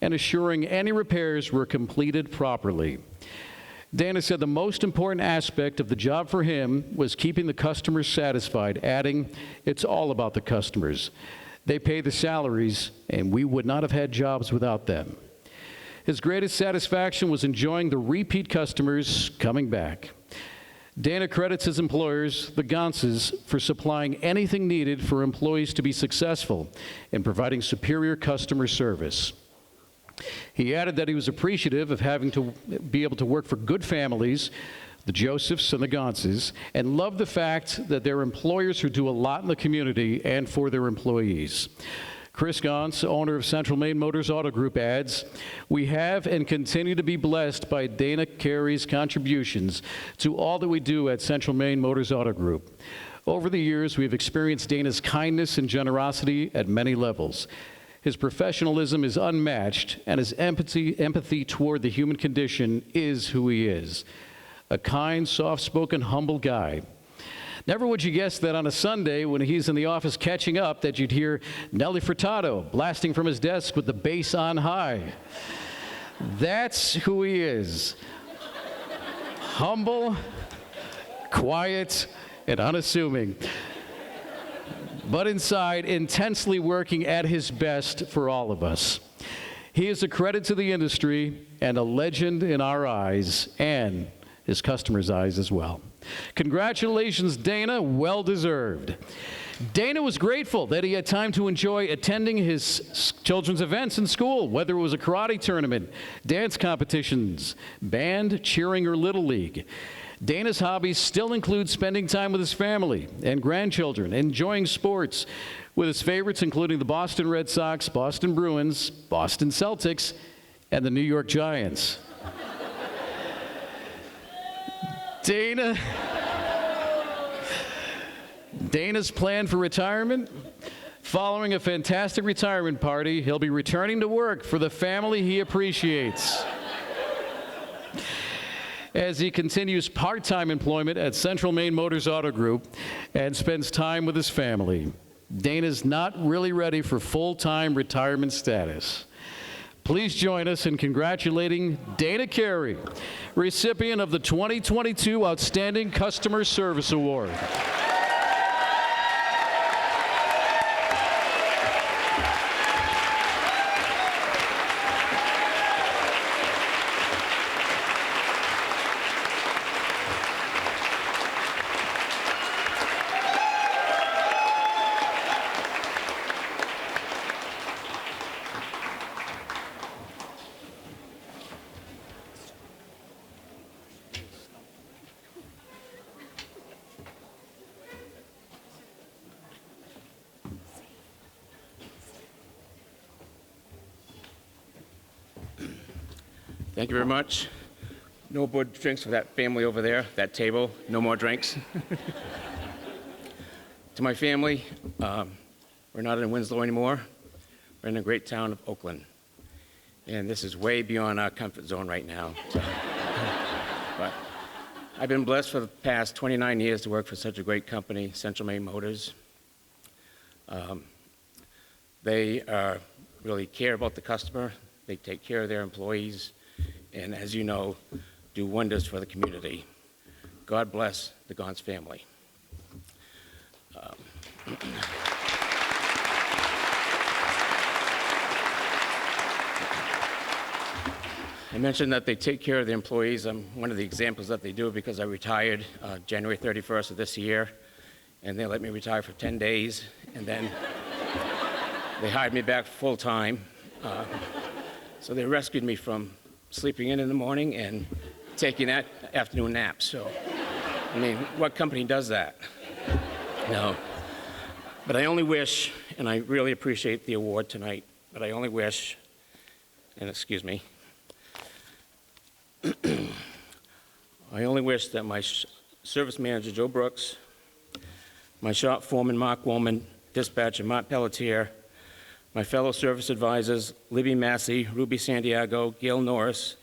and assuring any repairs were completed properly. Dana said the most important aspect of the job for him was keeping the customers satisfied, adding, "It's all about the customers. They pay the salaries, and we would not have had jobs without them." His greatest satisfaction was enjoying the repeat customers coming back. Dana credits his employers, the Gonses, for supplying anything needed for employees to be successful in providing superior customer service. He added that he was appreciative of having to be able to work for good families, the Josephs and the Gonses, and loved the fact that they're employers who do a lot in the community and for their employees. Chris Gonce, owner of Central Maine Motors Auto Group, adds, "We have and continue to be blessed by Dana Carey's contributions to all that we do at Central Maine Motors Auto Group. Over the years, we've experienced Dana's kindness and generosity at many levels. His professionalism is unmatched, and his empathy toward the human condition is who he is. A kind, soft-spoken, humble guy. Never would you guess that on a Sunday when he's in the office catching up that you'd hear Nelly Furtado blasting from his desk with the bass on high. That's who he is. Humble, quiet, and unassuming. But inside, intensely working at his best for all of us. He is a credit to the industry and a legend in our eyes and his customers' eyes as well. Congratulations, Dana. Well deserved. Dana was grateful that he had time to enjoy attending his children's events in school, whether it was a karate tournament, dance competitions, band, cheering, or Little League. Dana's hobbies still include spending time with his family and grandchildren, enjoying sports, with his favorites including the Boston Red Sox, Boston Bruins, Boston Celtics, and the New York Giants. Dana's plan for retirement? Following a fantastic retirement party, he'll be returning to work for the family he appreciates. As he continues part-time employment at Central Maine Motors Auto Group and spends time with his family. Dana's not really ready for full-time retirement status. Please join us in congratulating Dana Carey, recipient of the 2022 Outstanding Customer Service Award. Thank you very much. No more drinks for that family over there, that table. No more drinks. To my family, we're not in Winslow anymore. We're in the great town of Oakland. And this is way beyond our comfort zone right now. So, but I've been blessed for the past 29 years to work for such a great company, Central Maine Motors. They really care about the customer. They take care of their employees. And as you know, do wonders for the community. God bless the Gauntz family. I mentioned that they take care of the employees. I'm one of the examples that they do because I retired January 31st of this year, and they let me retire for 10 days, and then they hired me back full time. So they rescued me from sleeping in the morning and taking that afternoon nap. So, I mean, what company does that? No. But I only wish, and I really appreciate the award tonight, but I only wish, and excuse me, I only wish that my service manager, Joe Brooks, my shop foreman, Mark Woolman, dispatcher, Mark Pelletier, my fellow service advisors, Libby Massey, Ruby Santiago, Gail Norris,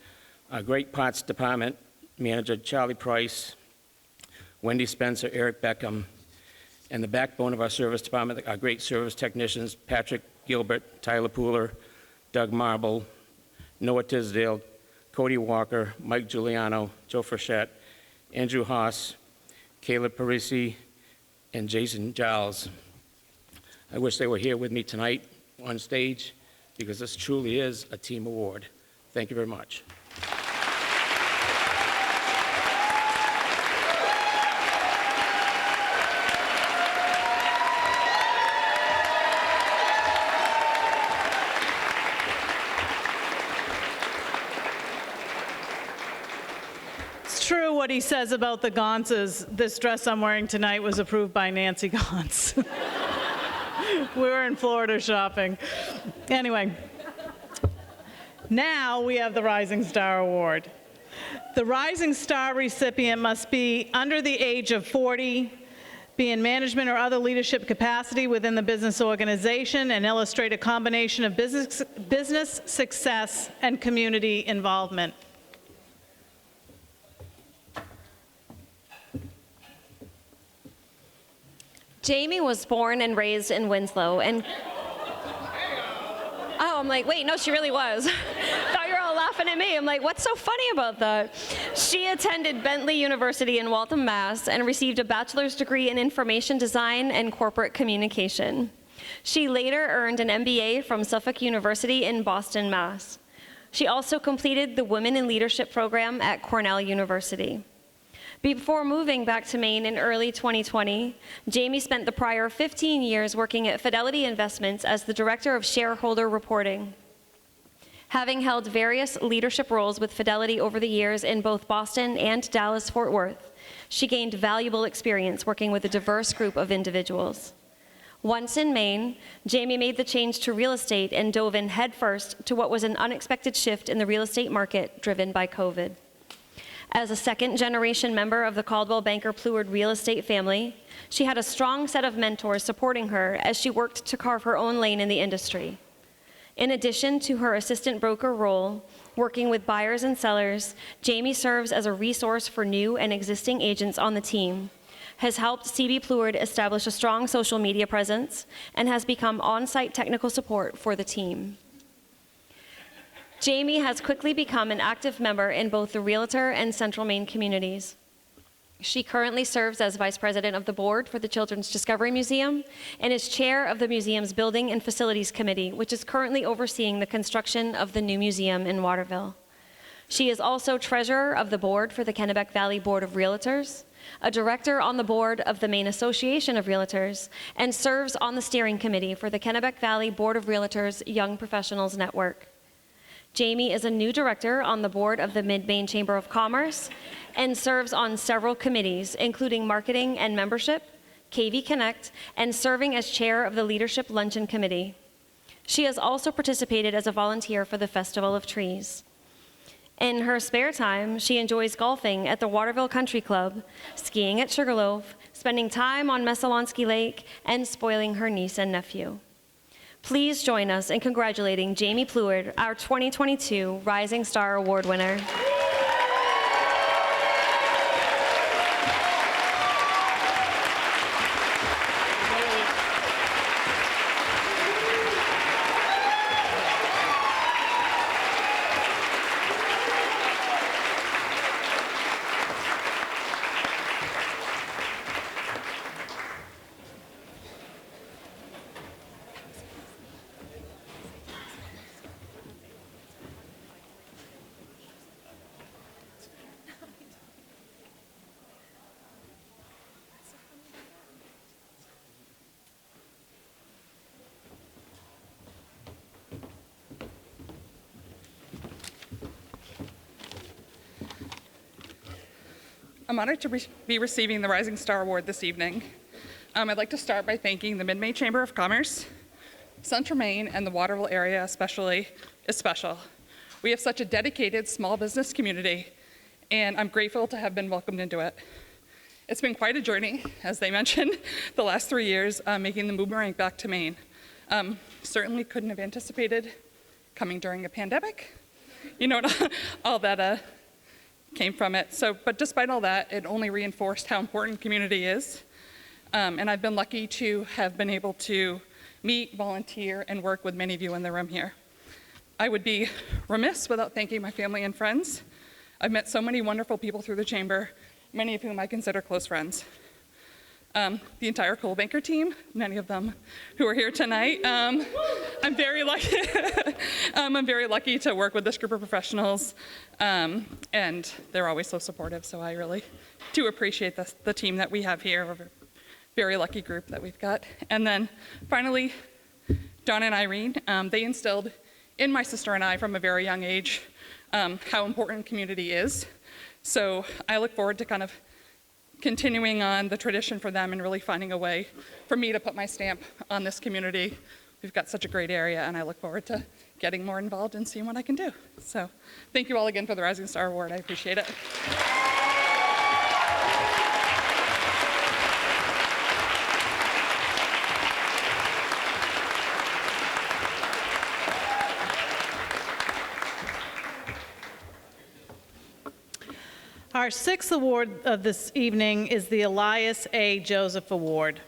our great parts department manager, Charlie Price, Wendy Spencer, Eric Beckham, and the backbone of our service department, our great service technicians, Patrick Gilbert, Tyler Pooler, Doug Marble, Noah Tisdale, Cody Walker, Mike Giuliano, Joe Frechette, Andrew Haas, Caleb Parisi, and Jason Giles. I wish they were here with me tonight on stage because this truly is a team award. Thank you very much. It's true what he says about the Gauntzes. This dress I'm wearing tonight was approved by Nancy Gauntz. We were in Florida shopping. Anyway, now we have the Rising Star Award. The Rising Star recipient must be under the age of 40, be in management or other leadership capacity within the business organization, and illustrate a combination of business success and community involvement. Jamie was born and raised in Winslow, and oh, I'm like, wait, no, she really was. Thought you were all laughing. laughing at me. I'm like, what's so funny about that? She attended Bentley University in Waltham, Mass. And received a bachelor's degree in information design and corporate communication. She later earned an MBA from Suffolk University in Boston, Mass. She also completed the Women in Leadership program at Cornell University. Before moving back to Maine in early 2020, Jamie spent the prior 15 years working at Fidelity Investments as the Director of Shareholder Reporting. Having held various leadership roles with Fidelity over the years in both Boston and Dallas-Fort Worth, she gained valuable experience working with a diverse group of individuals. Once in Maine, Jamie made the change to real estate and dove in headfirst to what was an unexpected shift in the real estate market driven by COVID. As a second-generation member of the Coldwell banker Plourde real estate family, she had a strong set of mentors supporting her as she worked to carve her own lane in the industry. In addition to her assistant broker role, working with buyers and sellers, Jamie serves as a resource for new and existing agents on the team, has helped CB Plourde establish a strong social media presence, and has become on-site technical support for the team. Jamie has quickly become an active member in both the Realtor and Central Maine communities. She currently serves as Vice President of the Board for the Children's Discovery Museum and is Chair of the museum's Building and Facilities Committee, which is currently overseeing the construction of the new museum in Waterville. She is also Treasurer of the Board for the Kennebec Valley Board of Realtors, a Director on the Board of the Maine Association of Realtors, and serves on the Steering Committee for the Kennebec Valley Board of Realtors Young Professionals Network. Jamie is a new Director on the Board of the Mid-Maine Chamber of Commerce and serves on several committees, including Marketing and Membership, KV Connect, and serving as Chair of the Leadership Luncheon Committee. She has also participated as a volunteer for the Festival of Trees. In her spare time, she enjoys golfing at the Waterville Country Club, skiing at Sugarloaf, spending time on Messalonsky Lake, and spoiling her niece and nephew. Please join us in congratulating Jamie Plourde, our 2022 Rising Star Award winner. I'm honored to be receiving the Rising Star Award this evening. I'd like to start by thanking the Mid-Maine Chamber of Commerce, Central Maine, and the Waterville area especially is special. We have such a dedicated small business community, and I'm grateful to have been welcomed into it. It's been quite a journey, as they mentioned, the last 3 years, making the boomerang back to Maine. Certainly couldn't have anticipated coming during a pandemic, all that came from it. But despite all that, it only reinforced how important community is. And I've been lucky to have been able to meet, volunteer, and work with many of you in the room here. I would be remiss without thanking my family and friends. I've met so many wonderful people through the chamber, many of whom I consider close friends. The entire Coal Banker team, many of them who are here tonight. I'm very lucky. I'm very lucky to work with this group of professionals, and they're always so supportive. So I really do appreciate the team that we have here. We're a very lucky group that we've got. And then finally, Donna and Irene, they instilled in my sister and I from a very young age how important community is. So I look forward to kind of continuing on the tradition for them and really finding a way for me to put my stamp on this community. We've got such a great area, and I look forward to getting more involved and seeing what I can do. So thank you all again for the Rising Star Award. I appreciate it. Our sixth award of this evening is the Elias A. Joseph Award.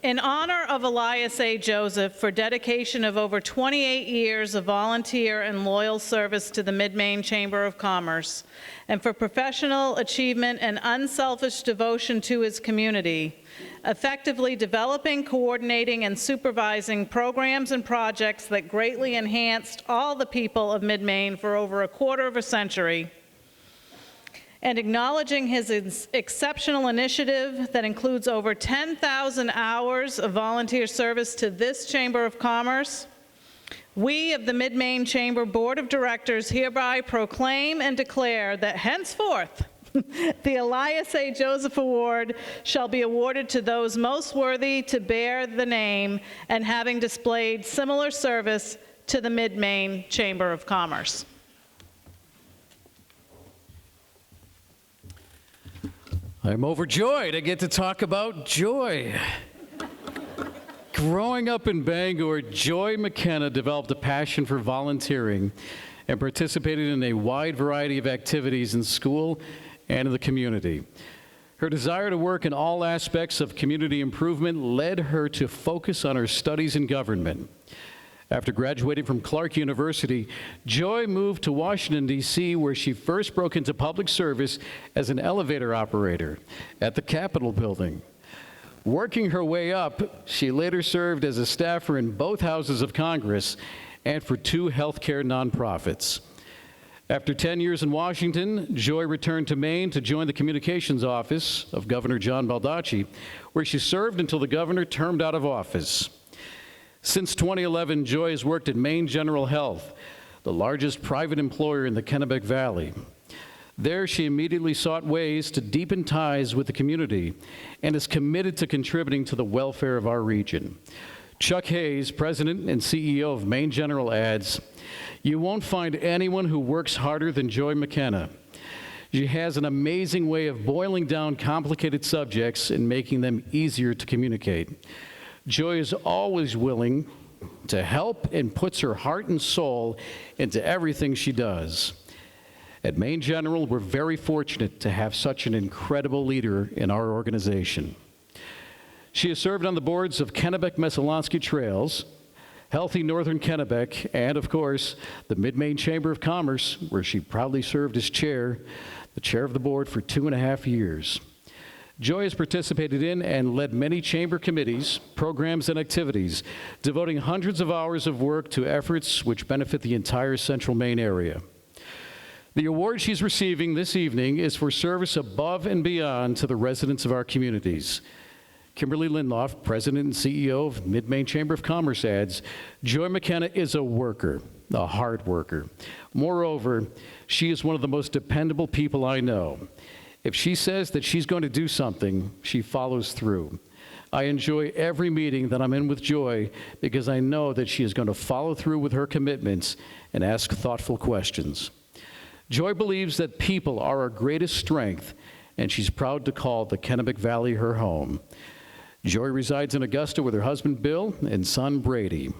In honor of Elias A. Joseph for dedication of over 28 years of volunteer and loyal service to the Mid-Maine Chamber of Commerce, and for professional achievement and unselfish devotion to his community, effectively developing, coordinating, and supervising programs and projects that greatly enhanced all the people of Mid-Maine for over a quarter of a century, and acknowledging his exceptional initiative that includes over 10,000 hours of volunteer service to this Chamber of Commerce, we of the Mid-Maine Chamber Board of Directors hereby proclaim and declare that henceforth, the Elias A. Joseph Award shall be awarded to those most worthy to bear the name and having displayed similar service to the Mid-Maine Chamber of Commerce. I'm overjoyed I get to talk about joy. Growing up in Bangor, Joy McKenna developed a passion for volunteering and participated in a wide variety of activities in school and in the community. Her desire to work in all aspects of community improvement led her to focus on her studies in government. After graduating from Clark University, Joy moved to Washington, D.C., where she first broke into public service as an elevator operator at the Capitol building. Working her way up, she later served as a staffer in both houses of Congress and for 2 healthcare nonprofits. After 10 years in Washington, Joy returned to Maine to join the communications office of Governor John Baldacci, where she served until the governor termed out of office. Since 2011, Joy has worked at Mainegeneral Health, the largest private employer in the Kennebec Valley. There, she immediately sought ways to deepen ties with the community and is committed to contributing to the welfare of our region. Chuck Hayes, president and CEO of Mainegeneral, adds, "You won't find anyone who works harder than Joy McKenna. She has an amazing way of boiling down complicated subjects and making them easier to communicate. Joy is always willing to help and puts her heart and soul into everything she does. At Mainegeneral, we're very fortunate to have such an incredible leader in our organization." She has served on the boards of Kennebec-Messalonskee Trails, Healthy Northern Kennebec, and of course, the Mid-Maine Chamber of Commerce, where she proudly served as the chair of the board for 2.5 years. Joy has participated in and led many chamber committees, programs, and activities, devoting hundreds of hours of work to efforts which benefit the entire central Maine area. The award she's receiving this evening is for service above and beyond to the residents of our communities. Kimberly Lindloff, President and CEO of Mid-Maine Chamber of Commerce, adds, "Joy McKenna is a worker, a hard worker. Moreover, she is one of the most dependable people I know. If she says that she's going to do something, she follows through. I enjoy every meeting that I'm in with Joy because I know that she is going to follow through with her commitments and ask thoughtful questions. Joy believes that people are our greatest strength, and she's proud to call the Kennebec Valley her home. Joy resides in Augusta with her husband Bill and son Brady.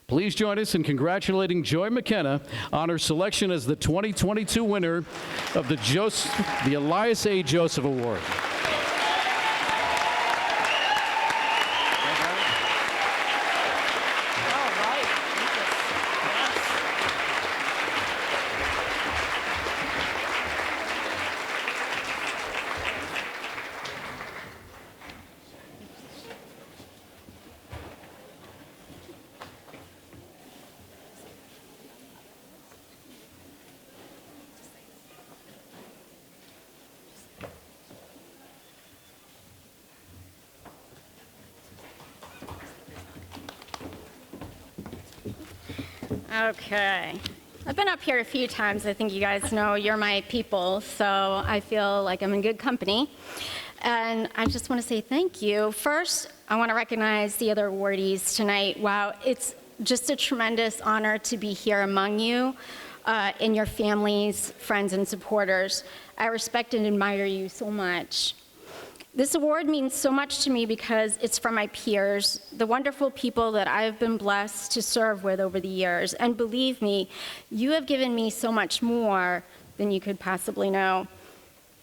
Please join us in congratulating Joy McKenna on her selection as the 2022 winner of the Elias A. Joseph Award." Okay. I've been up here a few times. I think you guys know you're my people, so I feel like I'm in good company. And I just want to say thank you. First, I want to recognize the other awardees tonight. Wow, it's just a tremendous honor to be here among you and your families, friends, and supporters. I respect and admire you so much. This award means so much to me because it's from my peers, the wonderful people that I've been blessed to serve with over the years. And believe me, you have given me so much more than you could possibly know.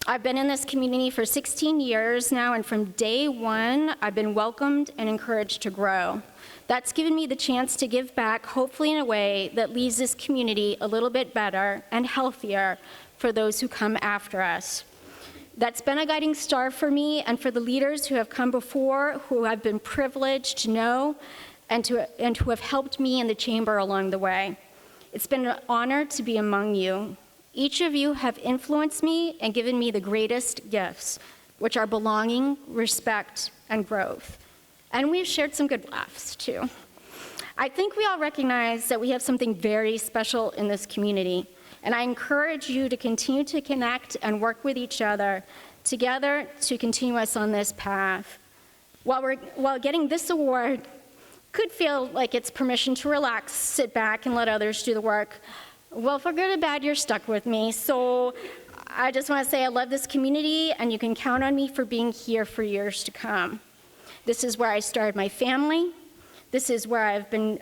I've been in this community for 16 years now, and from day one, I've been welcomed and encouraged to grow. That's given me the chance to give back, hopefully in a way that leaves this community a little bit better and healthier for those who come after us. That's been a guiding star for me and for the leaders who have come before, who I've been privileged to know, and who have helped me in the chamber along the way. It's been an honor to be among you. Each of you have influenced me and given me the greatest gifts, which are belonging, respect, and growth. And we've shared some good laughs, too. I think we all recognize that we have something very special in this community, and I encourage you to continue to connect and work with each other together to continue us on this path. While getting this award could feel like it's permission to relax, sit back, and let others do the work, well, for good or bad, you're stuck with me. So I just want to say I love this community, and you can count on me for being here for years to come. This is where I started my family. This is where I've been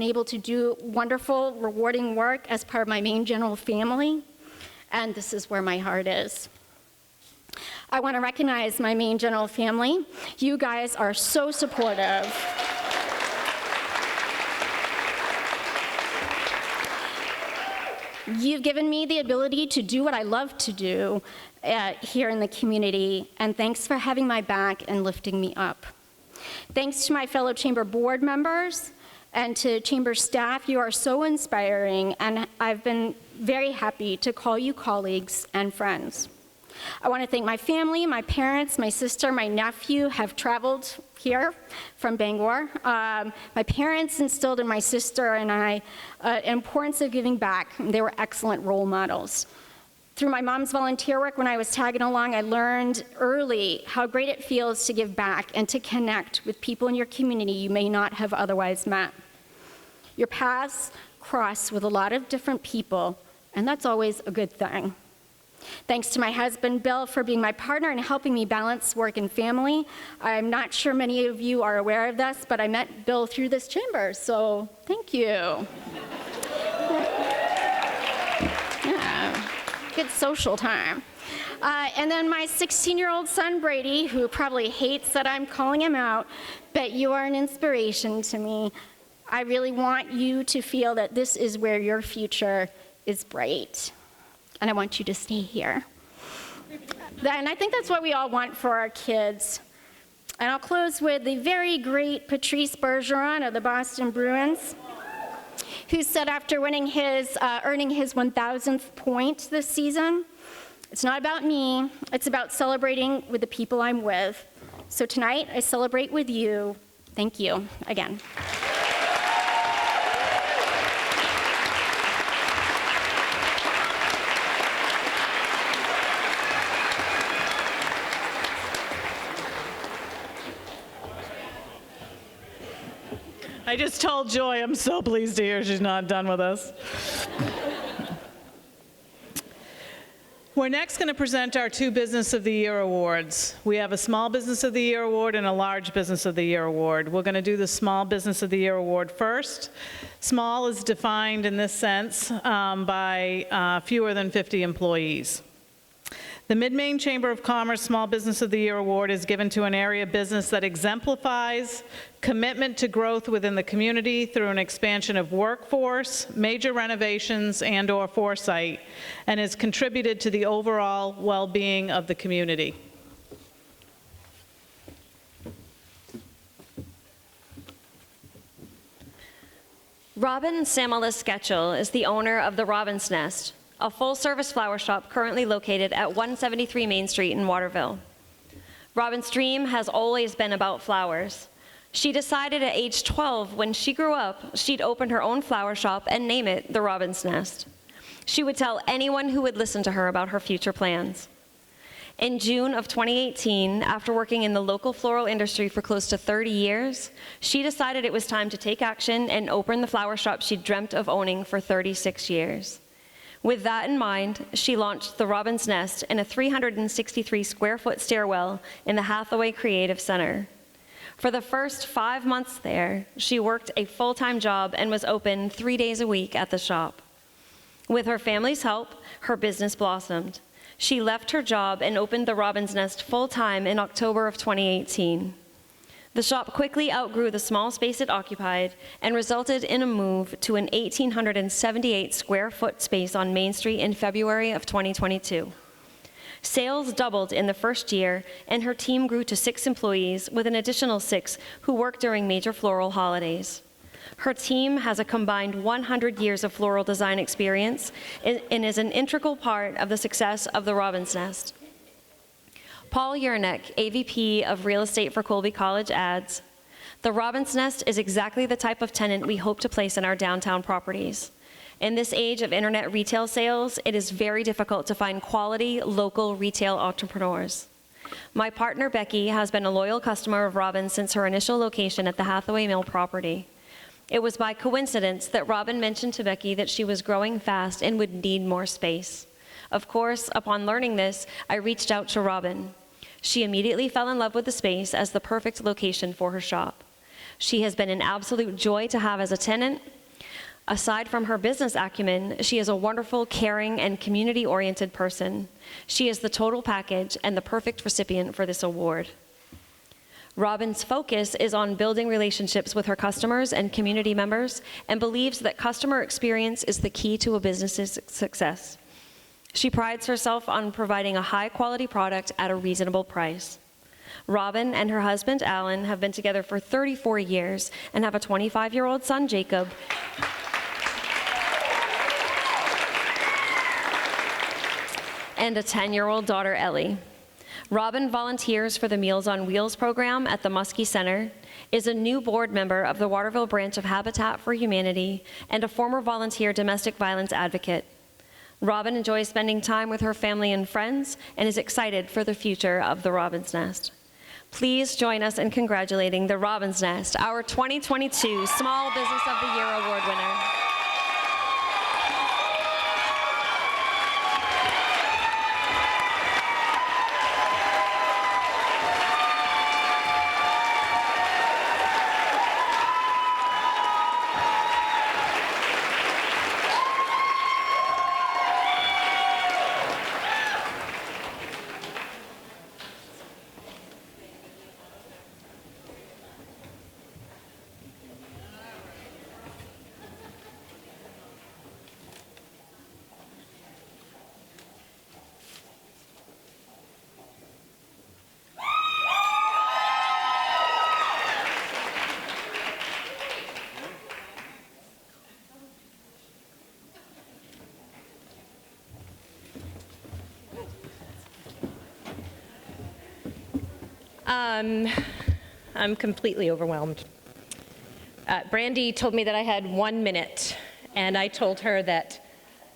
able to do wonderful, rewarding work as part of my Mainegeneral family, and this is where my heart is. I want to recognize my Mainegeneral family. You guys are so supportive. You've given me the ability to do what I love to do here in the community, and thanks for having my back and lifting me up. Thanks to my fellow Chamber board members and to Chamber staff. You are so inspiring, and I've been very happy to call you colleagues and friends. I want to thank my family, my parents, my sister, my nephew have traveled here from Bangor. My parents instilled in my sister and I the importance of giving back. They were excellent role models. Through my mom's volunteer work when I was tagging along, I learned early how great it feels to give back and to connect with people in your community you may not have otherwise met. Your paths cross with a lot of different people, and that's always a good thing. Thanks to my husband, Bill, for being my partner and helping me balance work and family. I'm not sure many of you are aware of this, but I met Bill through this chamber, so thank you. Yeah, good social time. And then my 16-year-old son, Brady, who probably hates that I'm calling him out, but you are an inspiration to me. I really want you to feel that this is where your future is bright. And I want you to stay here. And I think that's what we all want for our kids. And I'll close with the very great Patrice Bergeron of the Boston Bruins, who said after earning his 1,000th point this season, "It's not about me, it's about celebrating with the people I'm with. So tonight, I celebrate with you. Thank you again." I just told Joy I'm so pleased to hear she's not done with us. We're next going to present our two Business of the Year awards. We have a Small Business of the Year award and a Large Business of the Year award. We're going to do the Small Business of the Year award first. Small is defined in this sense by fewer than 50 employees. The Mid-Maine Chamber of Commerce Small Business of the Year Award is given to an area business that exemplifies commitment to growth within the community through an expansion of workforce, major renovations, and/or foresight, and has contributed to the overall well-being of the community. Robin Samalas Sketchel is the owner of the Robin's Nest, a full-service flower shop currently located at 173 Main Street in Waterville. Robin's dream has always been about flowers. She decided at age 12, when she grew up, she'd open her own flower shop and name it the Robin's Nest. She would tell anyone who would listen to her about her future plans. In June of 2018, after working in the local floral industry for close to 30 years, she decided it was time to take action and open the flower shop she'd dreamt of owning for 36 years. With that in mind, she launched the Robin's Nest in a 363-square-foot stairwell in the Hathaway Creative Center. For the first 5 months there, she worked a full-time job and was open 3 days a week at the shop. With her family's help, her business blossomed. She left her job and opened the Robin's Nest full-time in October of 2018. The shop quickly outgrew the small space it occupied and resulted in a move to an 1,878 square foot space on Main Street in February of 2022. Sales doubled in the first year, and her team grew to 6 employees, with an additional 6 who work during major floral holidays. Her team has a combined 100 years of floral design experience and is an integral part of the success of the Robin's Nest. Paul Yernick, AVP of Real Estate for Colby College, adds, "The Robin's Nest is exactly the type of tenant we hope to place in our downtown properties. In this age of internet retail sales, it is very difficult to find quality, local retail entrepreneurs. My partner, Becky, has been a loyal customer of Robin since her initial location at the Hathaway Mill property. It was by coincidence that Robin mentioned to Becky that she was growing fast and would need more space. Of course, upon learning this, I reached out to Robin. She immediately fell in love with the space as the perfect location for her shop. She has been an absolute joy to have as a tenant. Aside from her business acumen, she is a wonderful, caring, and community-oriented person. She is the total package and the perfect recipient for this award." Robin's focus is on building relationships with her customers and community members and believes that customer experience is the key to a business's success. She prides herself on providing a high-quality product at a reasonable price. Robin and her husband, Alan, have been together for 34 years and have a 25-year-old son, Jacob, and a 10-year-old daughter, Ellie. Robin volunteers for the Meals on Wheels program at the Muskie Center, is a new board member of the Waterville branch of Habitat for Humanity, and a former volunteer domestic violence advocate. Robin enjoys spending time with her family and friends and is excited for the future of the Robin's Nest. Please join us in congratulating the Robin's Nest, our 2022 Small Business of the Year Award winner. I'm completely overwhelmed. Brandy told me that I had 1 minute, and I told her that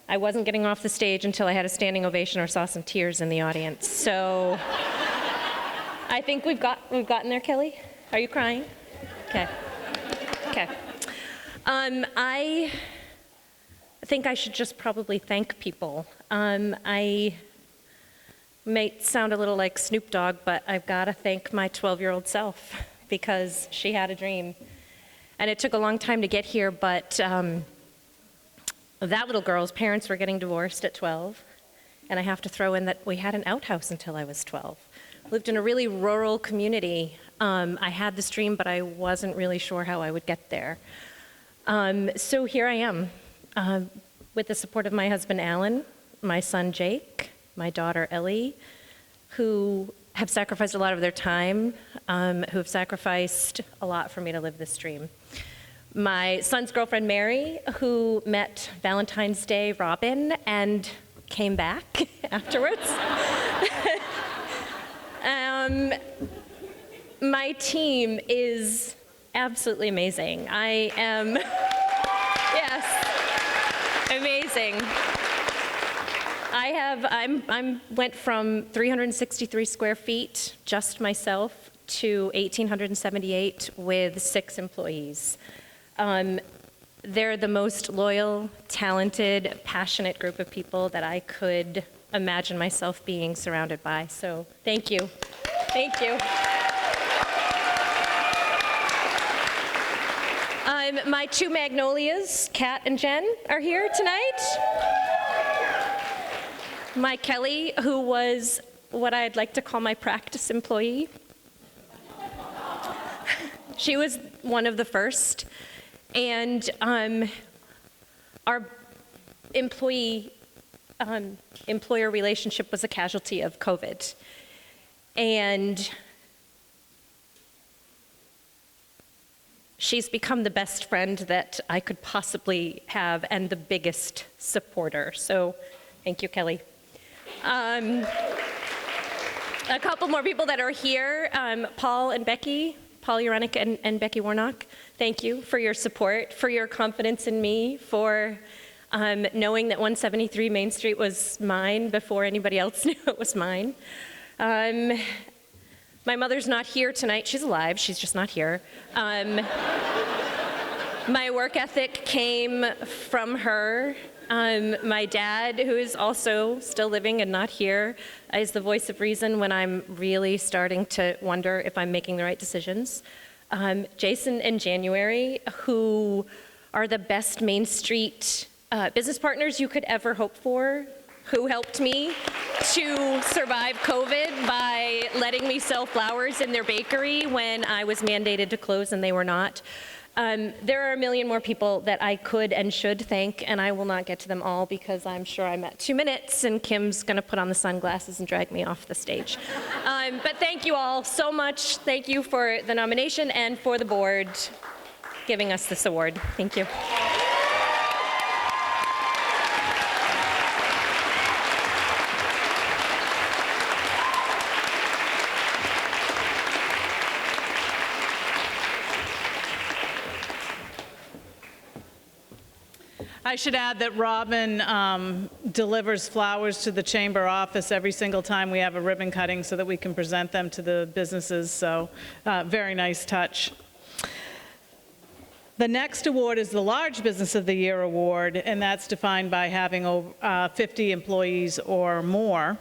I wasn't getting off the stage until I had a standing ovation or saw some tears in the audience. So I think we've gotten there, Kelly. Are you crying? Okay. Okay. I think I should just probably thank people. I might sound a little like Snoop Dogg, but I've got to thank my 12-year-old self because she had a dream. And it took a long time to get here, but that little girl's parents were getting divorced at 12. And I have to throw in that we had an outhouse until I was 12. Lived in a really rural community. I had this dream, but I wasn't really sure how I would get there. So here I am, with the support of my husband, Alan, my son, Jake, my daughter, Ellie, who have sacrificed a lot of their time, who have sacrificed a lot for me to live this dream. My son's girlfriend, Mary, who met Valentine's Day Robin and came back afterwards. My team is absolutely amazing. I am, yes, amazing. I went from 363 square feet, just myself, to 1,878 with 6 employees. They're the most loyal, talented, passionate group of people that I could imagine myself being surrounded by. So thank you. Thank you. My 2 magnolias, Kat and Jen, are here tonight. Mik'aella, who was what I'd like to call my practice employee. She was one of the first, and our employer relationship was a casualty of COVID. And she's become the best friend that I could possibly have and the biggest supporter. So thank you, Kelly. A couple more people that are here, Paul and Becky, Paul Urenick and Becky Warnock, thank you for your support, for your confidence in me, for knowing that 173 Main Street was mine before anybody else knew it was mine. My mother's not here tonight. She's alive, she's just not here. My work ethic came from her. My dad, who is also still living and not here, is the voice of reason when I'm really starting to wonder if I'm making the right decisions. Jason and January, who are the best Main Street business partners you could ever hope for, who helped me to survive COVID by letting me sell flowers in their bakery when I was mandated to close and they were not. There are a million more people that I could and should thank, and I will not get to them all because I'm sure I'm at 2 minutes and Kim's gonna put on the sunglasses and drag me off the stage. But thank you all so much. Thank you for the nomination and for the board giving us this award. Thank you. I should add that Robin delivers flowers to the chamber office every single time we have a ribbon cutting so that we can present them to the businesses, so very nice touch. The next award is the Large Business of the Year award, and that's defined by having over 50 employees or more.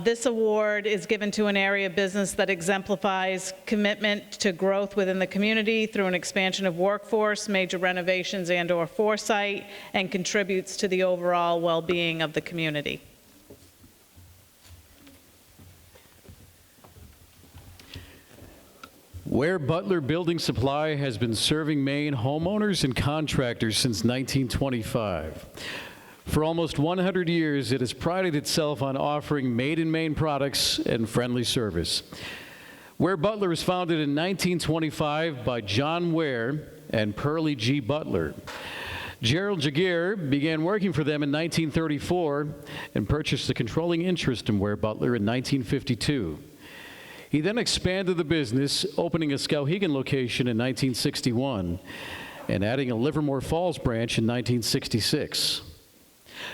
This award is given to an area of business that exemplifies commitment to growth within the community through an expansion of workforce, major renovations and/or foresight, and contributes to the overall well-being of the community. Ware-Butler Building Supply has been serving Maine homeowners and contractors since 1925. For almost 100 years, it has prided itself on offering made-in-Maine products and friendly service. Ware-Butler was founded in 1925 by John Ware and Pearlie G. Butler. Gerald Yeager began working for them in 1934 and purchased a controlling interest in Ware-Butler in 1952. He then expanded the business, opening a Skowhegan location in 1961 and adding a Livermore Falls branch in 1966.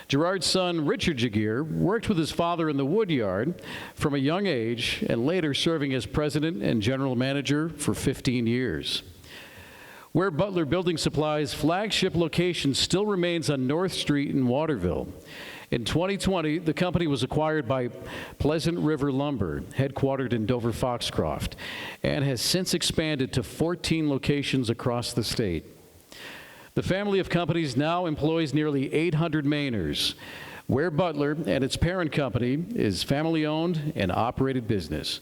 Gerard's son, Richard Yeager, worked with his father in the wood yard from a young age and later serving as president and general manager for 15 years. Ware-Butler Building Supply's flagship location still remains on North Street in Waterville. In 2020, the company was acquired by Pleasant River Lumber, headquartered in Dover-Foxcroft, and has since expanded to 14 locations across the state. The family of companies now employs nearly 800 Mainers. Ware-Butler and its parent company is family-owned and operated business.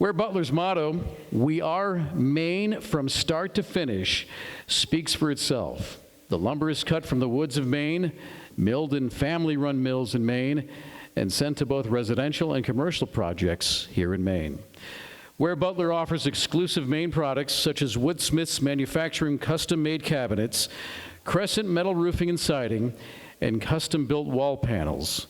Ware-Butler's motto, "We are Maine from start to finish," speaks for itself. The lumber is cut from the woods of Maine, milled in family-run mills in Maine, and sent to both residential and commercial projects here in Maine. Ware-Butler offers exclusive Maine products such as Woodsmith's manufacturing custom-made cabinets, Crescent metal roofing and siding, and custom-built wall panels.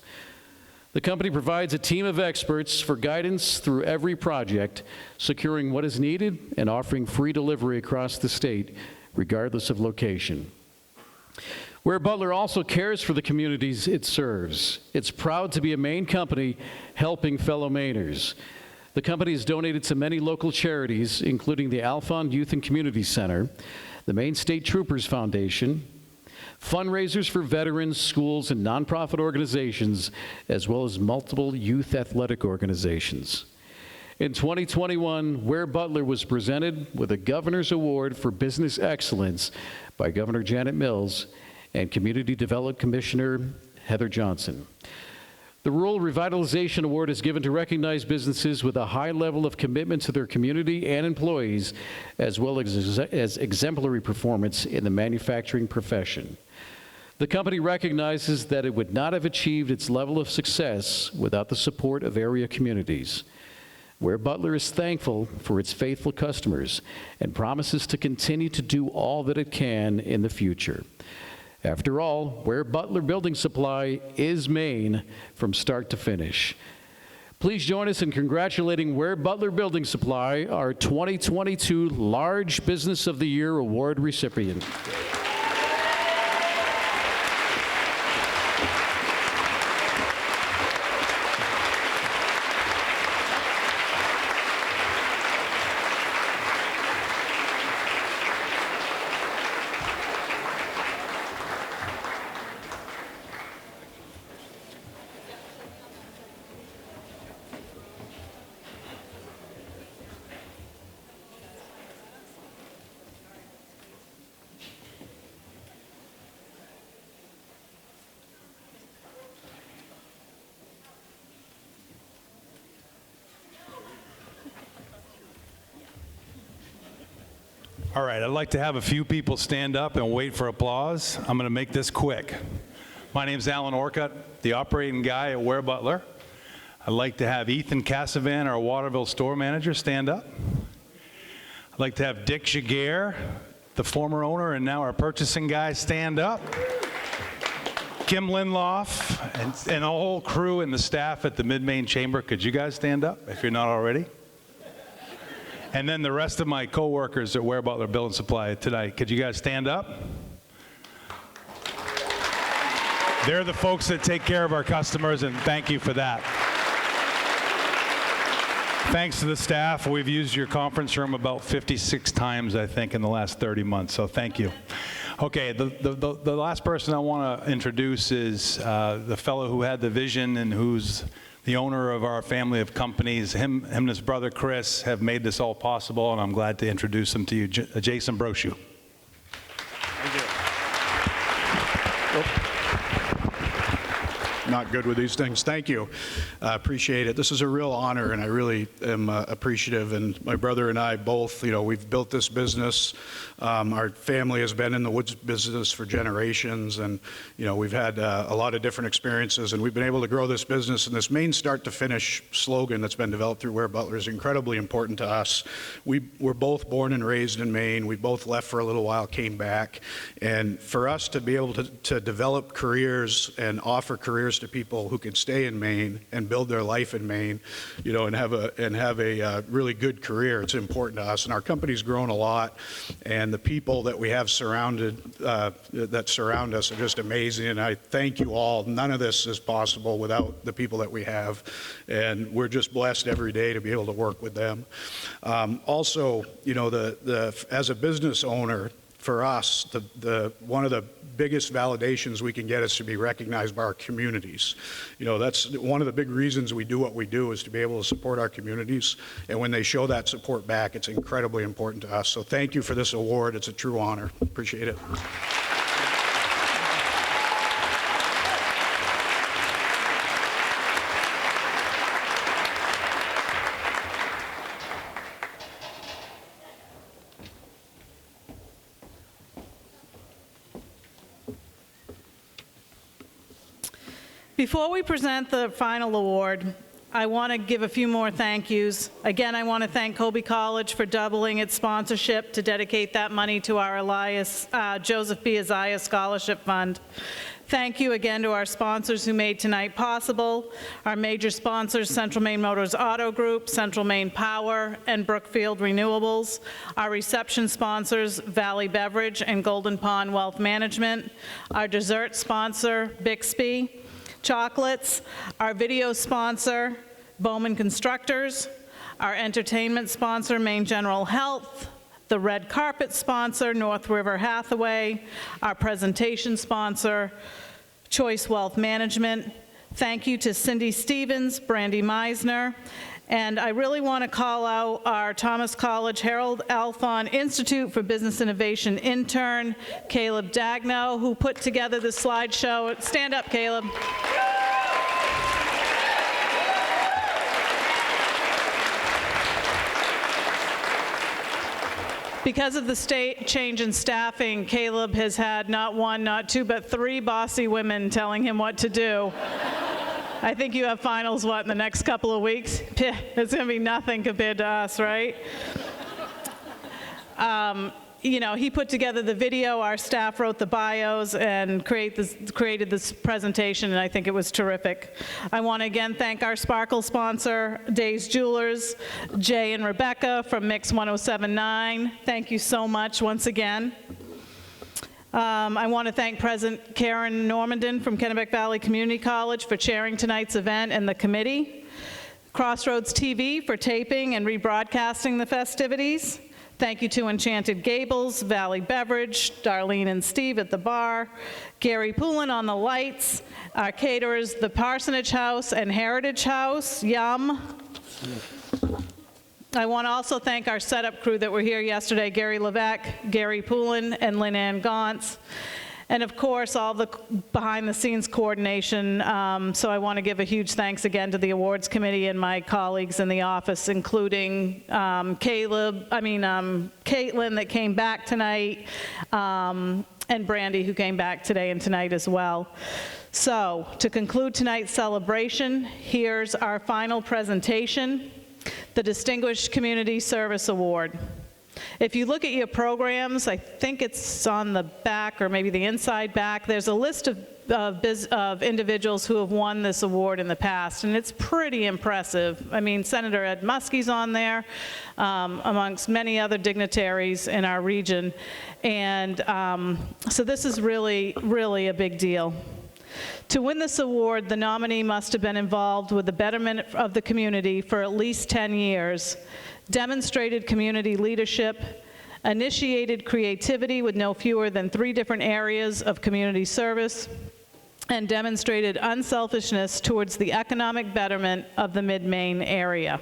The company provides a team of experts for guidance through every project, securing what is needed and offering free delivery across the state, regardless of location. Ware-Butler also cares for the communities it serves. It's proud to be a Maine company helping fellow Mainers. The company has donated to many local charities, including the Alphon Youth and Community Center, the Maine State Troopers Foundation, fundraisers for veterans, schools, and nonprofit organizations, as well as multiple youth athletic organizations. In 2021, Ware-Butler was presented with a Governor's Award for Business Excellence by Governor Janet Mills and Community Development Commissioner Heather Johnson. The Rural Revitalization Award is given to recognize businesses with a high level of commitment to their community and employees, as well as exemplary performance in the manufacturing profession. The company recognizes that it would not have achieved its level of success without the support of area communities. Ware-Butler is thankful for its faithful customers and promises to continue to do all that it can in the future. After all, Ware-Butler Building Supply is Maine from start to finish. Please join us in congratulating Ware-Butler Building Supply, our 2022 Large Business of the Year Award recipient. All right, I'd like to have a few people stand up and wait for applause. I'm going to make this quick. My name's Alan Orcutt, the operating guy at Ware-Butler. I'd like to have Ethan Cassavan, our Waterville store manager, stand up. I'd like to have Dick Yeager, the former owner and now our purchasing guy, stand up. Kim Linloff and the whole crew and the staff at the Mid-Maine Chamber, could you guys stand up if you're not already? And then the rest of my co-workers at Ware-Butler Building Supply tonight, could you guys stand up? They're the folks that take care of our customers, and thank you for that. Thanks to the staff. We've used your conference room about 56 times, I think, in the last 30 months, so thank you. Okay, the last person I want to introduce is the fellow who had the vision and who's the owner of our family of companies. Him and his brother Chris have made this all possible, and I'm glad to introduce him to you, Jason Brochu. Thank you. Not good with these things. Thank you. Appreciate it. This is a real honor, and I really am appreciative. And my brother and I both, we've built this business. Our family has been in the woods business for generations, and we've had a lot of different experiences, and we've been able to grow this business. And this Maine start to finish slogan that's been developed through Ware-Butler is incredibly important to us. We're both born and raised in Maine. We both left for a little while, came back, and for us to be able to develop careers and offer careers to people who can stay in Maine and build their life in Maine, and have a really good career, it's important to us. And our company's grown a lot, and the people that we have that surround us are just amazing. And I thank you all. None of this is possible without the people that we have, and we're just blessed every day to be able to work with them. Also, as a business owner, for us, one of the biggest validations we can get is to be recognized by our communities. That's one of the big reasons we do what we do, is to be able to support our communities. And when they show that support back, it's incredibly important to us. So thank you for this award. It's a true honor. Appreciate it. Before we present the final award, I want to give a few more thank yous. Again, I want to thank Colby College for doubling its sponsorship to dedicate that money to our Joseph B. Isaiah Scholarship Fund. Thank you again to our sponsors who made tonight possible. Our major sponsors, Central Maine Motors Auto Group, Central Maine Power, and Brookfield Renewables. Our reception sponsors, Valley Beverage and Golden Pond Wealth Management. Our dessert sponsor, Bixby Chocolates. Our video sponsor, Bowman Constructors. Our entertainment sponsor, Mainegeneral Health. The red carpet sponsor, North River Hathaway. Our presentation sponsor, Choice Wealth Management. Thank you to Cindy Stevens, Brandy Meisner, and I really want to call out our Thomas College Harold Alphon Institute for Business Innovation intern, Caleb Dagno, who put together the slideshow. Stand up, Caleb. Because of the state change in staffing, Caleb has had not one, not two, but 3 bossy women telling him what to do. I think you have finals, what, in the next couple of weeks? It's going to be nothing compared to us, right? You know, he put together the video, our staff wrote the bios, and created this presentation, and I think it was terrific. I want to again thank our Sparkle sponsor, Days Jewelers, Jay and Rebecca from Mix 1079. Thank you so much once again. I want to thank President Karen Normandin from Kennebec Valley Community College for chairing tonight's event and the committee. Crossroads TV for taping and rebroadcasting the festivities. Thank you to Enchanted Gables, Valley Beverage, Darlene and Steve at the bar, Gary Poulin on the lights, our caterers, the Parsonage House and Heritage House, Yum. I want to also thank our setup crew that were here yesterday, Gary Levesque, Gary Poulin, and Lynn Ann Gauntz. And of course, all the behind-the-scenes coordination. So I want to give a huge thanks again to the awards committee and my colleagues in the office, including Caitlin that came back tonight, and Brandy who came back today and tonight as well. So to conclude tonight's celebration, here's our final presentation, the Distinguished Community Service Award. If you look at your programs, I think it's on the back or maybe the inside back, there's a list of individuals who have won this award in the past, and it's pretty impressive. I mean, Senator Ed Muskie's on there, amongst many other dignitaries in our region, and so this is really, really a big deal. To win this award, the nominee must have been involved with the betterment of the community for at least 10 years, demonstrated community leadership, initiated creativity with no fewer than 3 different areas of community service, and demonstrated unselfishness towards the economic betterment of the Mid-Maine area.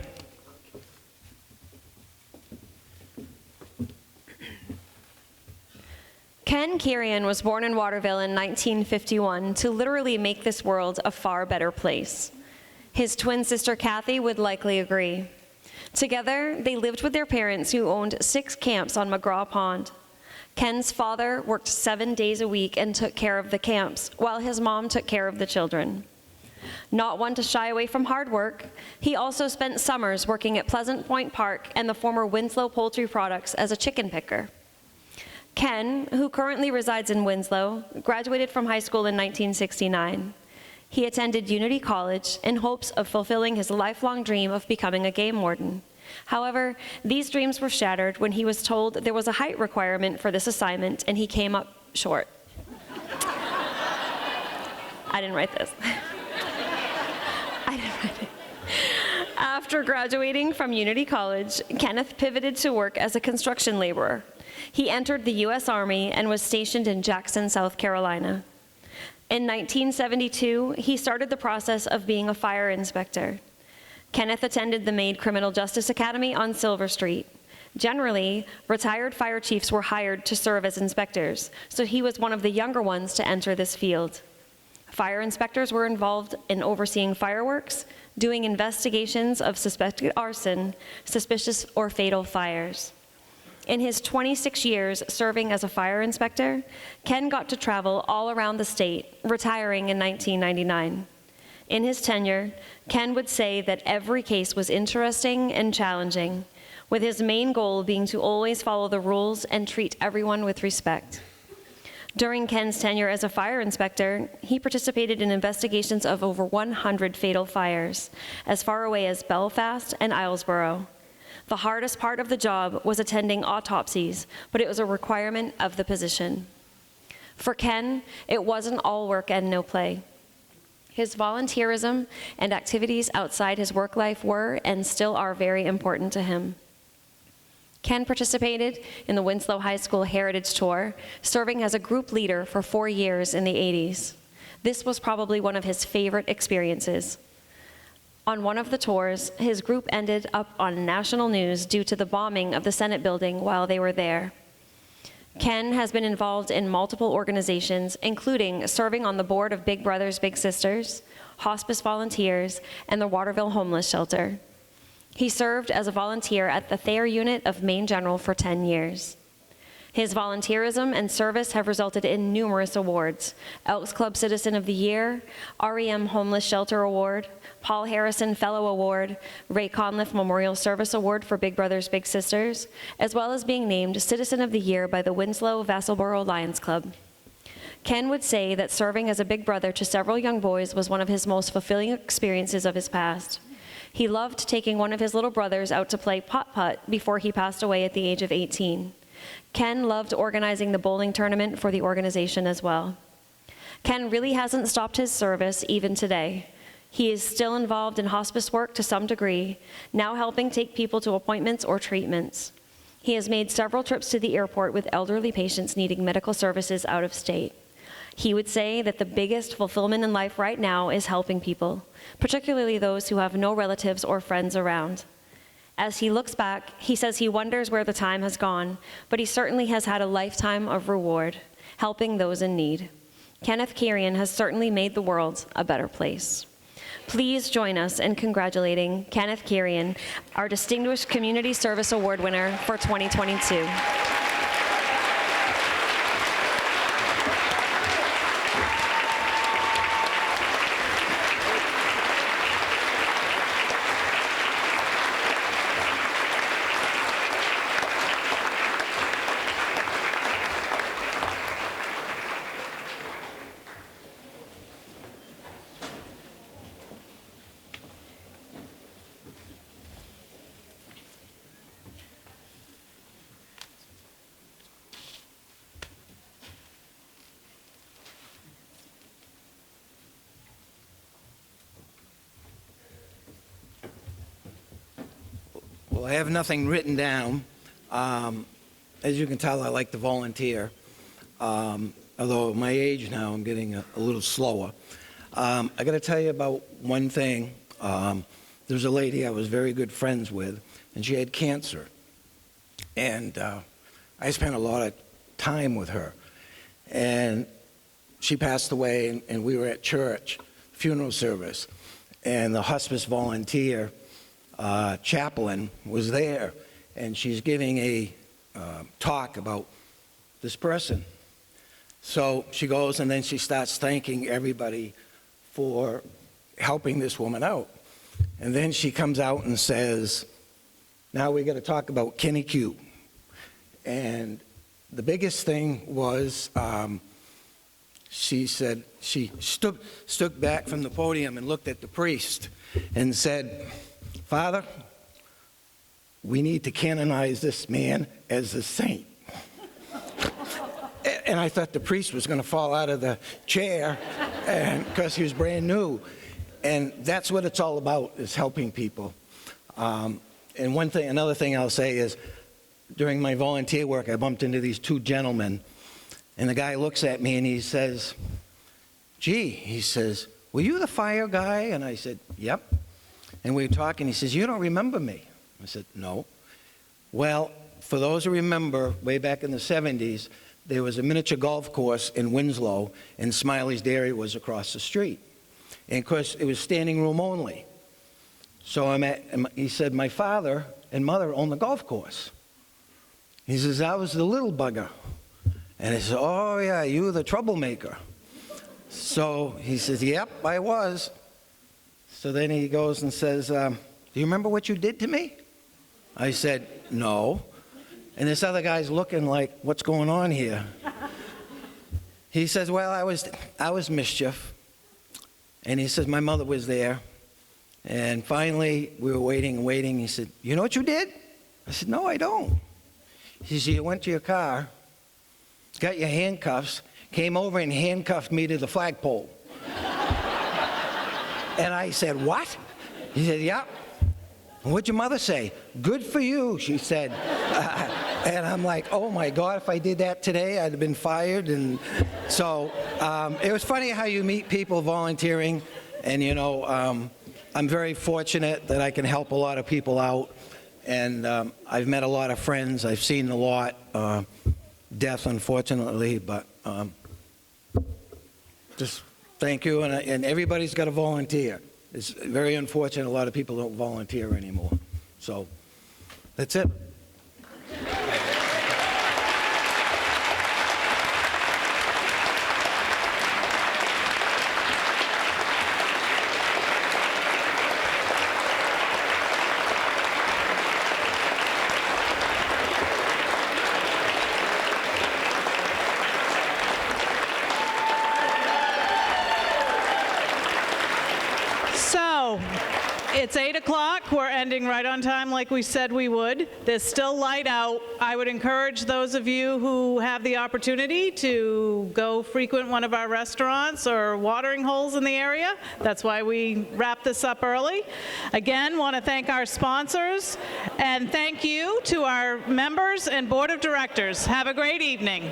Ken Quirion was born in Waterville in 1951 to literally make this world a far better place. His twin sister Kathy would likely agree. Together, they lived with their parents who owned 6 camps on McGraw Pond. Ken's father worked 7 days a week and took care of the camps, while his mom took care of the children. Not one to shy away from hard work, he also spent summers working at Pleasant Point Park and the former Winslow Poultry Products as a chicken picker. Ken, who currently resides in Winslow, graduated from high school in 1969. He attended Unity College in hopes of fulfilling his lifelong dream of becoming a game warden. However, these dreams were shattered when he was told there was a height requirement for this assignment, and he came up short. I didn't write this. I didn't write it. After graduating from Unity College, Kenneth pivoted to work as a construction laborer. He entered the U.S. Army and was stationed in Jackson, South Carolina. In 1972, he started the process of being a fire inspector. Kenneth attended the Maine Criminal Justice Academy on Silver Street. Generally, retired fire chiefs were hired to serve as inspectors, so he was one of the younger ones to enter this field. Fire inspectors were involved in overseeing fireworks, doing investigations of suspected arson, suspicious or fatal fires. In his 26 years serving as a fire inspector, Ken got to travel all around the state, retiring in 1999. In his tenure, Ken would say that every case was interesting and challenging, with his main goal being to always follow the rules and treat everyone with respect. During Ken's tenure as a fire inspector, he participated in investigations of over 100 fatal fires, as far away as Belfast and Islesboro. The hardest part of the job was attending autopsies, but it was a requirement of the position. For Ken, it wasn't all work and no play. His volunteerism and activities outside his work life were and still are very important to him. Ken participated in the Winslow High School Heritage Tour, serving as a group leader for 4 years in the 80s. This was probably one of his favorite experiences. On one of the tours, his group ended up on national news due to the bombing of the Senate building while they were there. Ken has been involved in multiple organizations, including serving on the board of Big Brothers Big Sisters, Hospice Volunteers, and the Waterville Homeless Shelter. He served as a volunteer at the Thayer unit of Mainegeneral for 10 years. His volunteerism and service have resulted in numerous awards: Elks Club Citizen of the Year, REM Homeless Shelter Award, Paul Harrison Fellow Award, Ray Conliffe Memorial Service Award for Big Brothers Big Sisters, as well as being named Citizen of the Year by the Winslow-Vassalboro Lions Club. Ken would say that serving as a big brother to several young boys was one of his most fulfilling experiences of his past. He loved taking one of his little brothers out to play putt-putt before he passed away at the age of 18. Ken loved organizing the bowling tournament for the organization as well. Ken really hasn't stopped his service even today. He is still involved in hospice work to some degree, now helping take people to appointments or treatments. He has made several trips to the airport with elderly patients needing medical services out of state. He would say that the biggest fulfillment in life right now is helping people, particularly those who have no relatives or friends around. As he looks back, he says he wonders where the time has gone, but he certainly has had a lifetime of reward, helping those in need. Kenneth Quirion has certainly made the world a better place. Please join us in congratulating Kenneth Quirion, our Distinguished Community Service Award winner for 2022. Well, I have nothing written down. As you can tell, I like to volunteer. Although at my age now, I'm getting a little slower. I got to tell you about one thing. There's a lady I was very good friends with, and she had cancer. And I spent a lot of time with her. And she passed away, and we were at church, funeral service. And the hospice volunteer chaplain was there, and she's giving a talk about this person. So she goes and then she starts thanking everybody for helping this woman out. And then she comes out and says, now we got to talk about Kenny Q. And the biggest thing was she said, she stood back from the podium and looked at the priest and said, Father, we need to canonize this man as a saint. And I thought the priest was going to fall out of the chair because he was brand new. And that's what it's all about, is helping people. And another thing I'll say is, during my volunteer work, I bumped into these two gentlemen. And the guy looks at me and he says, gee, he says, were you the fire guy? And I said, yep. And we were talking, he says, you don't remember me? I said, no. Well, for those who remember, way back in the 70s, there was a miniature golf course in Winslow, and Smiley's Dairy was across the street. And of course, it was standing room only. So he said, my father and mother owned the golf course. He says, I was the little bugger. And I said, oh yeah, you were the troublemaker. So he says, yep, I was. So then he goes and says, do you remember what you did to me? I said, no. And this other guy's looking like, what's going on here? He says, well, I was mischief. And he says, my mother was there. And finally, we were waiting and waiting. He said, you know what you did? I said, no, I don't. He said, you went to your car, got your handcuffs, came over and handcuffed me to the flagpole. And I said, what? He said, yeah. And what'd your mother say? Good for you, she said. And I'm like, oh my God, if I did that today, I'd have been fired. And so it was funny how you meet people volunteering. And, you know, I'm very fortunate that I can help a lot of people out. And I've met a lot of friends. I've seen a lot. Death, unfortunately. But just thank you. And everybody's got to volunteer. It's very unfortunate a lot of people don't volunteer anymore. So that's it. It's 8 o'clock. We're ending right on time like we said we would. There's still light out. I would encourage those of you who have the opportunity to go frequent one of our restaurants or watering holes in the area. That's why we wrap this up early. Again, want to thank our sponsors and thank you to our members and board of directors. Have a great evening.